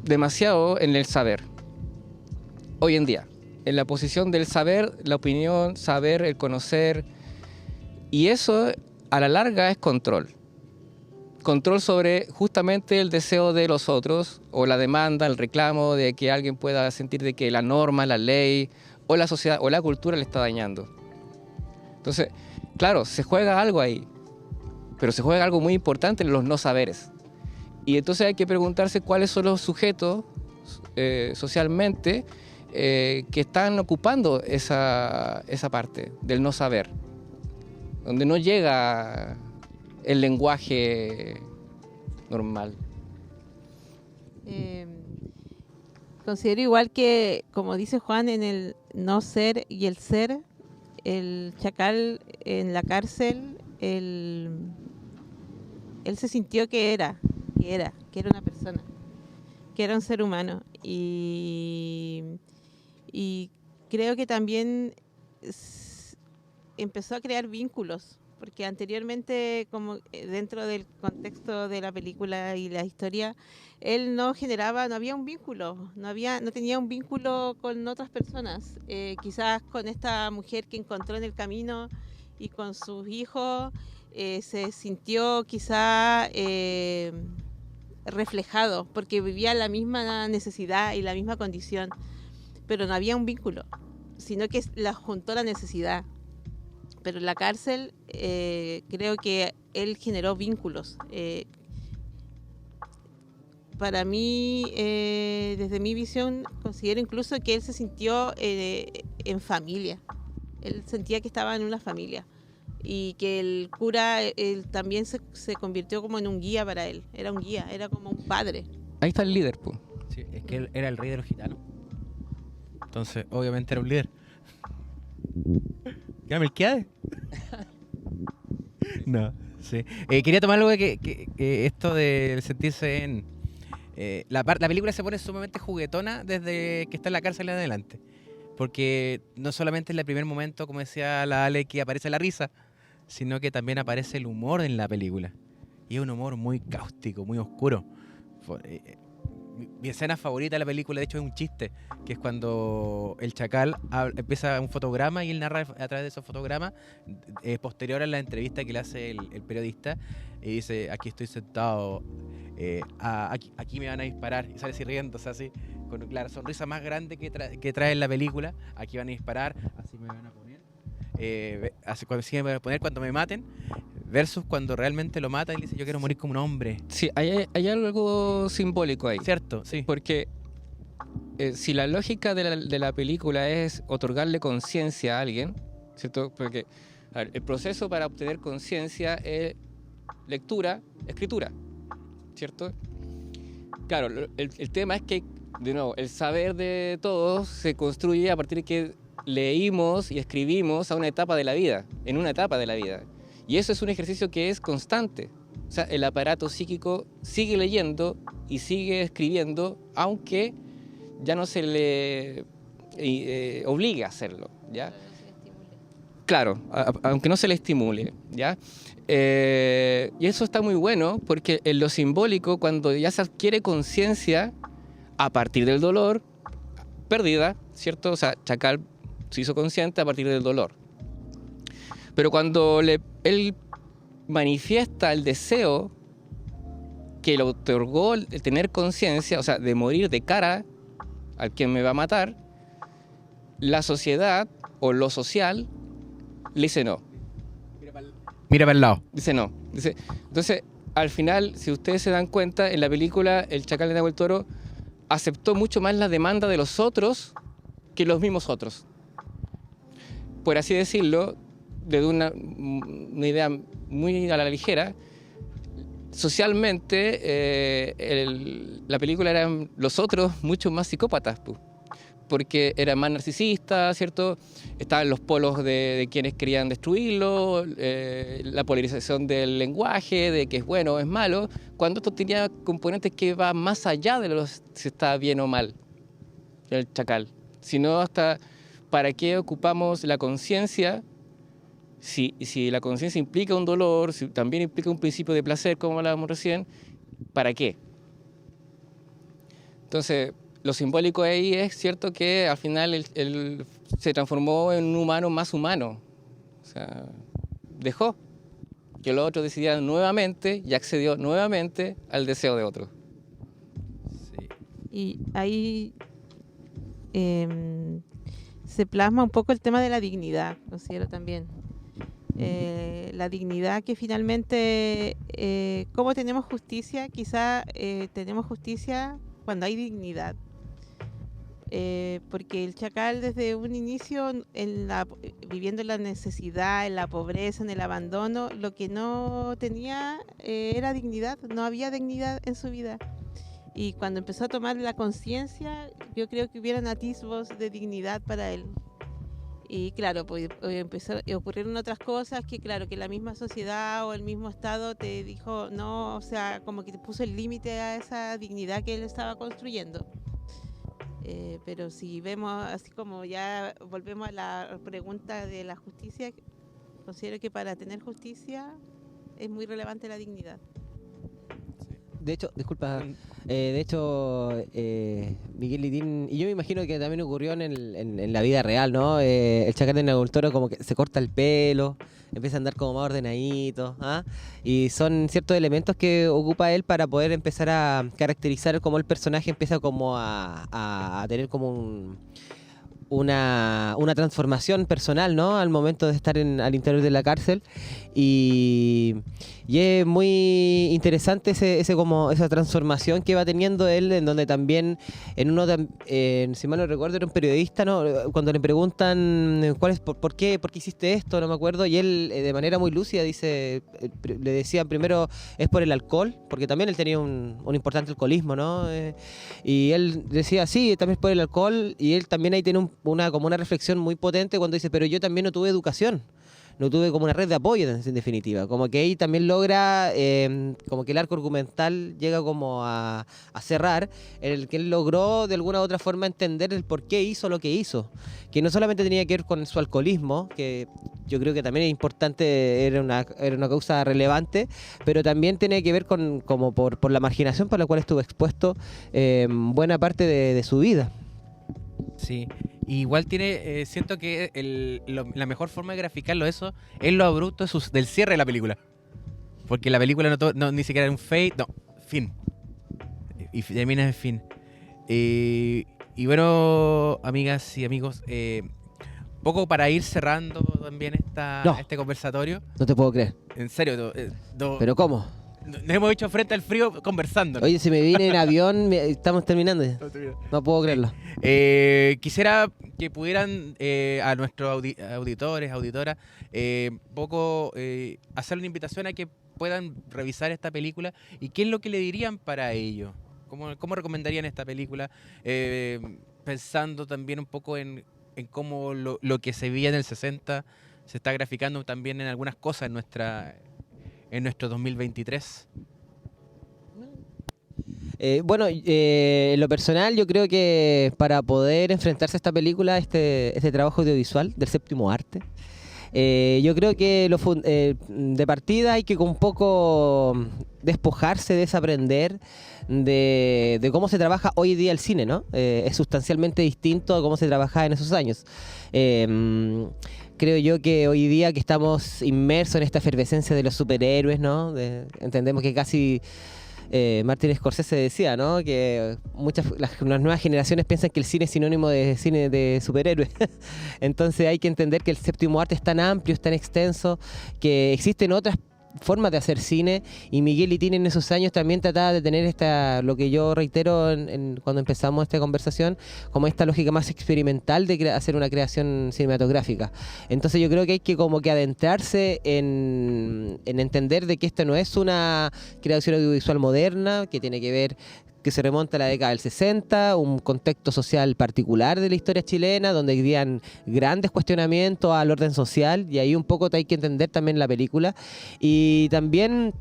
Speaker 4: demasiado en el saber, hoy en día, en la posición del saber, la opinión, saber, el conocer, y eso a la larga es control sobre justamente el deseo de los otros, o la demanda, el reclamo de que alguien pueda sentir de que la norma, la ley, o la sociedad, o la cultura le está dañando. Entonces, claro, se juega algo ahí, pero se juega algo muy importante en los no saberes. Y entonces hay que preguntarse cuáles son los sujetos socialmente que están ocupando esa parte del no saber, donde no llega el lenguaje normal.
Speaker 2: Considero igual que, como dice Juan, en el no ser y el ser, el Chacal en la cárcel, él se sintió que era una persona, que era un ser humano, y creo que también empezó a crear vínculos, porque anteriormente, como dentro del contexto de la película y la historia, él no había un vínculo, no tenía un vínculo con otras personas. Quizás con esta mujer que encontró en el camino y con sus hijos, se sintió quizá reflejado, porque vivía la misma necesidad y la misma condición, pero no había un vínculo, sino que la juntó la necesidad. Pero en la cárcel creo que él generó vínculos. Para mí, desde mi visión, considero incluso que él se sintió en familia. Él sentía que estaba en una familia y que el cura él también se convirtió como en un guía para él. Era un guía, era como un padre.
Speaker 4: Ahí está el líder, pues.
Speaker 1: Sí, es que él era el rey de los gitanos. Entonces, obviamente era un líder. ¿Qué era Melquiades? No, sí. Quería tomar algo que esto de sentirse en... la película se pone sumamente juguetona desde que está en la cárcel en adelante. Porque no solamente en el primer momento, como decía la Ale, que aparece la risa, sino que también aparece el humor en la película. Y es un humor muy cáustico, muy oscuro. Mi escena favorita de la película, de hecho, es un chiste, que es cuando el chacal empieza un fotograma y él narra a través de esos fotogramas, posterior a la entrevista que le hace el periodista, y dice, aquí estoy sentado, aquí me van a disparar, y sale así riéndose así, con la sonrisa más grande que trae en la película, aquí van a disparar, así me van a poner, así me van a poner cuando me maten, versus cuando realmente lo matan y le dice, yo quiero morir como un hombre.
Speaker 4: Sí, hay algo simbólico ahí.
Speaker 1: ¿Cierto? Sí.
Speaker 4: Porque si la lógica de la película es otorgarle conciencia a alguien, ¿cierto? Porque a ver, el proceso para obtener conciencia es lectura, escritura, ¿cierto? Claro, el tema es que, de nuevo, el saber de todos se construye a partir de que leímos y escribimos a una etapa de la vida, en una etapa de la vida. Y eso es un ejercicio que es constante. O sea, el aparato psíquico sigue leyendo y sigue escribiendo, aunque ya no se le obligue a hacerlo, ¿ya? Claro, aunque no se le estimule, ¿ya? Y eso está muy bueno porque en lo simbólico, cuando ya se adquiere conciencia a partir del dolor, pérdida, ¿cierto? O sea, Chacal se hizo consciente a partir del dolor. Pero cuando él manifiesta el deseo que le otorgó el tener conciencia, o sea, de morir de cara al quien me va a matar, la sociedad o lo social le dice no.
Speaker 1: Mira para el lado.
Speaker 4: Dice no. Entonces, al final, si ustedes se dan cuenta, en la película el Chacal de Nahuel Toro aceptó mucho más la demanda de los otros que los mismos otros. Por así decirlo, desde una idea muy a la ligera, socialmente la película eran los otros mucho más psicópatas, porque eran más narcisistas, ¿cierto? Estaban los polos de quienes querían destruirlo, la polarización del lenguaje, de que es bueno o es malo, cuando esto tenía componentes que van más allá de si está bien o mal el Chacal, sino hasta para qué ocupamos la conciencia. Si la conciencia implica un dolor, si también implica un principio de placer, como hablábamos recién, ¿para qué? Entonces, lo simbólico ahí es cierto que al final él se transformó en un humano más humano. O sea, dejó que los otros decidieran nuevamente y accedió nuevamente al deseo de otros.
Speaker 1: Sí.
Speaker 2: Y ahí se plasma un poco el tema de la dignidad, considero también. La dignidad que finalmente, ¿cómo tenemos justicia? Quizá tenemos justicia cuando hay dignidad. Porque el Chacal desde un inicio, viviendo en la necesidad, en la pobreza, en el abandono, lo que no tenía era dignidad, no había dignidad en su vida. Y cuando empezó a tomar la conciencia, yo creo que hubieran atisbos de dignidad para él. Y claro, pues ocurrieron otras cosas que claro, que la misma sociedad o el mismo Estado te dijo no, o sea, como que te puso el límite a esa dignidad que él estaba construyendo. Pero si vemos así como ya volvemos a la pregunta de la justicia, considero que para tener justicia es muy relevante la dignidad.
Speaker 3: De hecho, disculpa, de hecho, Miguel Litín, y yo me imagino que también ocurrió en la vida real, ¿no? El Chacal de Nagoltoro como que se corta el pelo, empieza a andar como más ordenadito, ¿ah? Y son ciertos elementos que ocupa él para poder empezar a caracterizar cómo el personaje empieza como a tener como una transformación personal, ¿no? Al momento de estar al interior de la cárcel. Y es muy interesante esa transformación que va teniendo él, en donde también, si mal no recuerdo, era un periodista, ¿no? Cuando le preguntan por qué hiciste esto, no me acuerdo, y él de manera muy lúcida le decían primero es por el alcohol, porque también él tenía un importante alcoholismo, ¿no? Y él decía, sí, también es por el alcohol, y él también ahí tiene como una reflexión muy potente cuando dice, pero yo también no tuve educación. No tuve como una red de apoyo en definitiva, como que ahí también logra, como que el arco argumental llega como a cerrar, en el que él logró de alguna u otra forma entender el por qué hizo lo que hizo, que no solamente tenía que ver con su alcoholismo, que yo creo que también es importante, era una causa relevante, pero también tiene que ver como por la marginación por la cual estuvo expuesto buena parte de su vida.
Speaker 1: Sí, igual tiene, siento que la mejor forma de graficarlo eso es lo abrupto del cierre de la película. Porque la película ni siquiera era un fade, no, fin. Y termina en fin. Y bueno, amigas y amigos, poco para ir cerrando también este conversatorio.
Speaker 3: No te puedo creer.
Speaker 1: En serio,
Speaker 3: ¿Pero cómo?
Speaker 1: Nos hemos hecho frente al frío conversando.
Speaker 3: Oye, si me vine en avión, estamos terminando ya. No puedo creerlo.
Speaker 1: Quisiera que pudieran a nuestros auditores, auditoras, poco hacer una invitación a que puedan revisar esta película y qué es lo que le dirían para ello. ¿Cómo recomendarían esta película? Pensando también un poco en cómo lo que se veía en el 60 se está graficando también en algunas cosas en nuestro 2023.
Speaker 3: En lo personal yo creo que para poder enfrentarse a esta película, este trabajo audiovisual del séptimo arte, yo creo que de partida hay que un poco despojarse, desaprender de cómo se trabaja hoy día el cine, ¿no? Es sustancialmente distinto a cómo se trabajaba en esos años. Creo yo que hoy día que estamos inmersos en esta efervescencia de los superhéroes, ¿no? Entendemos que casi Martin Scorsese decía, ¿no? Que las nuevas generaciones piensan que el cine es sinónimo de cine de superhéroes. Entonces hay que entender que el séptimo arte es tan amplio, es tan extenso, que existen otras formas de hacer cine, y Miguel Litín en esos años también trataba de tener lo que yo reitero cuando empezamos esta conversación, como esta lógica más experimental de hacer una creación cinematográfica. Entonces yo creo que hay que como que adentrarse en entender de que esta no es una creación audiovisual moderna, que tiene que ver, que se remonta a la década del 60, un contexto social particular de la historia chilena, donde habían grandes cuestionamientos al orden social, y ahí un poco hay que entender también la película, y también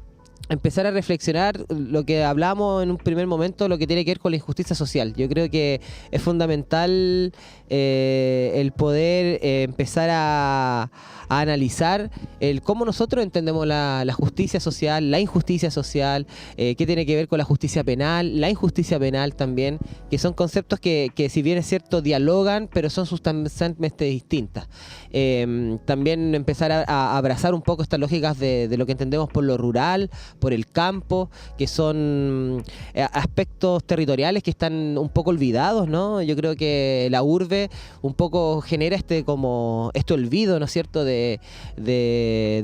Speaker 3: empezar a reflexionar lo que hablamos en un primer momento, lo que tiene que ver con la injusticia social. Yo creo que es fundamental el poder empezar a analizar cómo nosotros entendemos la justicia social, la injusticia social, qué tiene que ver con la justicia penal, la injusticia penal también, que son conceptos que si bien es cierto dialogan, pero son sustancialmente distintas. También empezar a abrazar un poco estas lógicas de lo que entendemos por lo rural, por el campo, que son aspectos territoriales que están un poco olvidados, ¿no? Yo creo que la urbe un poco genera este olvido, ¿no es cierto?, de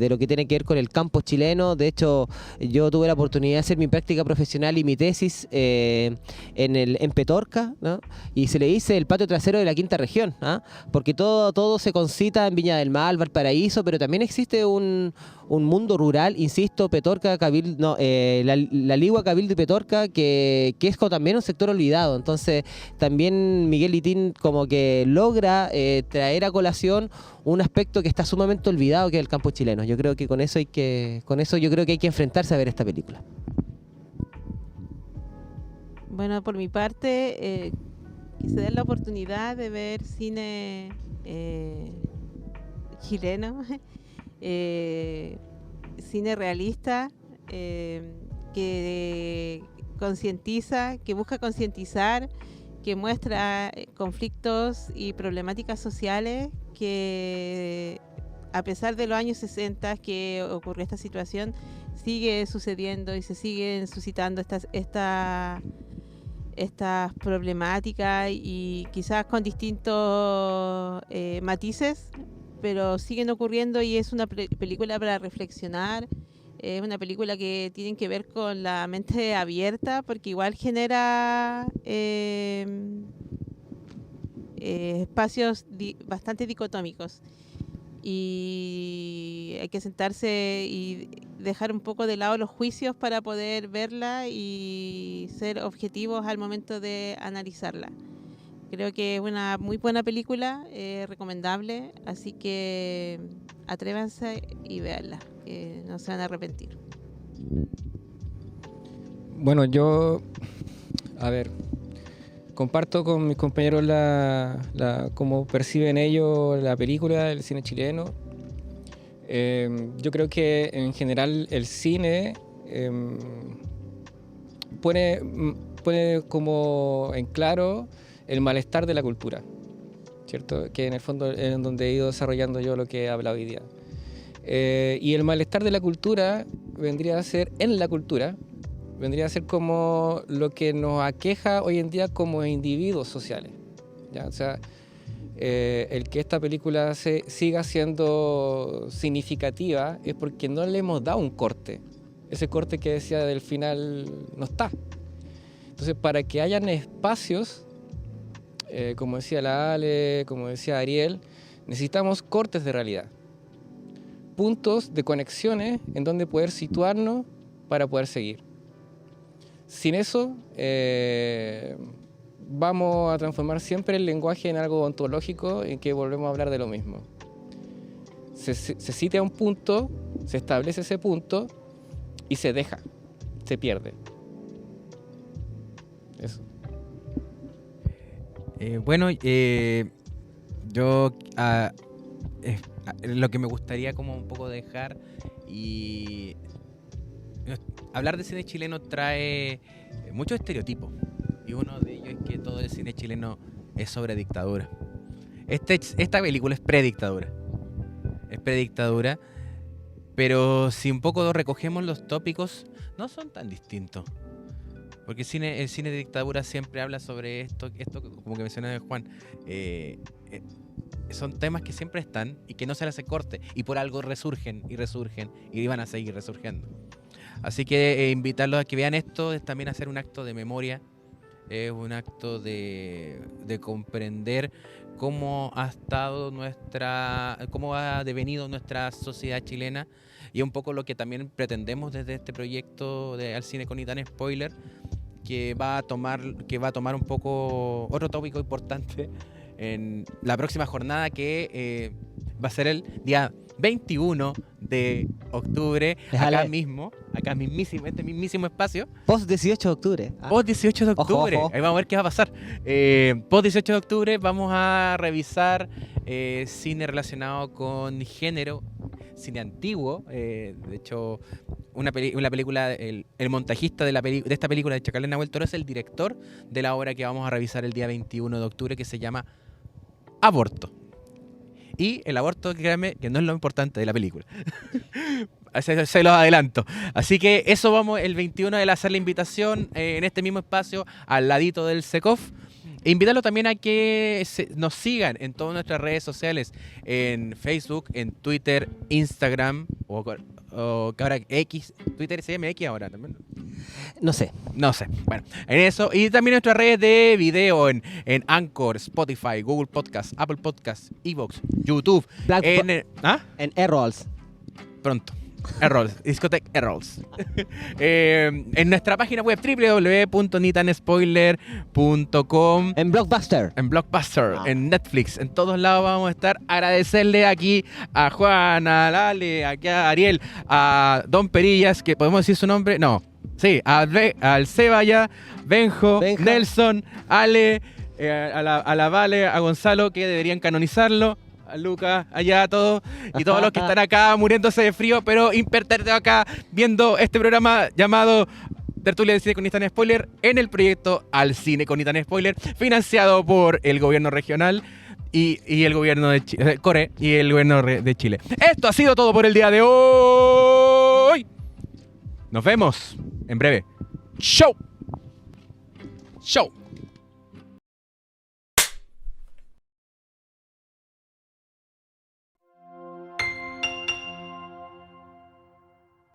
Speaker 3: lo que tiene que ver con el campo chileno. De hecho, yo tuve la oportunidad de hacer mi práctica profesional y mi tesis en Petorca, ¿no? Y se le dice el patio trasero de la quinta región, ¿ah? Porque todo se concita en Viña del Mar, Valparaíso, pero también existe un mundo rural, insisto, Petorca, Cabildo, la Ligua, Cabildo y Petorca, que es también un sector olvidado. Entonces también Miguel Litín como que logra traer a colación un aspecto que está sumamente olvidado, que es el campo chileno. Yo creo que con eso yo creo que hay que enfrentarse a ver esta película.
Speaker 2: Bueno, por mi parte, que se dé la oportunidad de ver cine chileno. cine realista que concientiza, que busca concientizar, que muestra conflictos y problemáticas sociales que, a pesar de los años 60 que ocurrió esta situación, sigue sucediendo y se siguen suscitando estas problemáticas, y quizás con distintos matices, pero siguen ocurriendo, y es una película para reflexionar. Es una película que tiene que ver con la mente abierta, porque igual genera espacios bastante dicotómicos, y hay que sentarse y dejar un poco de lado los juicios para poder verla y ser objetivos al momento de analizarla. Creo que es una muy buena película, recomendable, así que atrévanse y véanla, que no se van a arrepentir.
Speaker 4: Bueno, yo, a ver, comparto con mis compañeros cómo perciben ellos la película, el cine chileno. Yo creo que en general el cine pone como en claro el malestar de la cultura, ¿cierto? Que en el fondo es en donde he ido desarrollando yo lo que he hablado hoy día. Y el malestar de la cultura vendría a ser como lo que nos aqueja hoy en día como individuos sociales, ¿ya? O sea, el que esta película siga siendo significativa es porque no le hemos dado un corte. Ese corte que decía del final no está. Entonces, para que hayan espacios, como decía la Ale, como decía Ariel, necesitamos cortes de realidad. Puntos de conexiones en donde poder situarnos para poder seguir. Sin eso, vamos a transformar siempre el lenguaje en algo ontológico en que volvemos a hablar de lo mismo. Se cita un punto, se establece ese punto y se deja, se pierde. Eso.
Speaker 1: Yo lo que me gustaría como un poco dejar, y hablar de cine chileno trae muchos estereotipos, y uno de ellos es que todo el cine chileno es sobre dictadura. Esta película es predictadura, pero si un poco recogemos los tópicos, no son tan distintos. Porque el cine de dictadura siempre habla sobre esto como que mencionaba Juan, son temas que siempre están y que no se les hace corte, y por algo resurgen y van a seguir resurgiendo. Así que invitarlos a que vean esto es también hacer un acto de memoria, es un acto de comprender cómo cómo ha devenido nuestra sociedad chilena, y un poco lo que también pretendemos desde este proyecto de Al Cine con Nitan Spoiler, que va a tomar un poco otro tópico importante en la próxima jornada, que va a ser el día 21 de octubre, acá mismísimo, este mismísimo espacio.
Speaker 3: Post 18 de octubre.
Speaker 1: Post 18 de octubre.
Speaker 3: Ojo.
Speaker 1: Ahí vamos a ver qué va a pasar. Post 18 de octubre vamos a revisar cine relacionado con género, cine antiguo. De hecho, una película, el montajista de esta película de Chacal Nahuel Toro es el director de la obra que vamos a revisar el día 21 de octubre, que se llama Aborto. Y el aborto, créanme, que no es lo importante de la película. Se los adelanto. Así que eso vamos el 21 a hacer la invitación en este mismo espacio, al ladito del SECOF. E invitarlos también a que nos sigan en todas nuestras redes sociales, en Facebook, en Twitter, Instagram, o que ahora X, Twitter se llama X ahora también.
Speaker 3: No sé.
Speaker 1: Bueno, en eso. Y también nuestras redes de video en Anchor, Spotify, Google Podcast, Apple Podcast, Evox, YouTube.
Speaker 3: En Errols.
Speaker 1: Pronto. Errols, Discotech Errols. En nuestra página web www.nitanespoiler.com.
Speaker 3: En Blockbuster.
Speaker 1: En Netflix, en todos lados vamos a estar. Agradecerle aquí a Juan, a Lale, aquí a Ariel, a Don Perillas, que podemos decir su nombre, no. Sí, al Sebaya, Benja, Nelson, Ale, a la Vale, a Gonzalo, que deberían canonizarlo. a Lucas, allá a todos y todos los que están acá muriéndose de frío, pero impertérrito acá viendo este programa llamado Tertulia de Cine con Nitan Spoiler en el proyecto Al Cine con Nitan Spoiler, financiado por el gobierno regional y el gobierno de Chile, Core y el gobierno de Chile. Esto ha sido todo por el día de hoy. Nos vemos en breve. Show.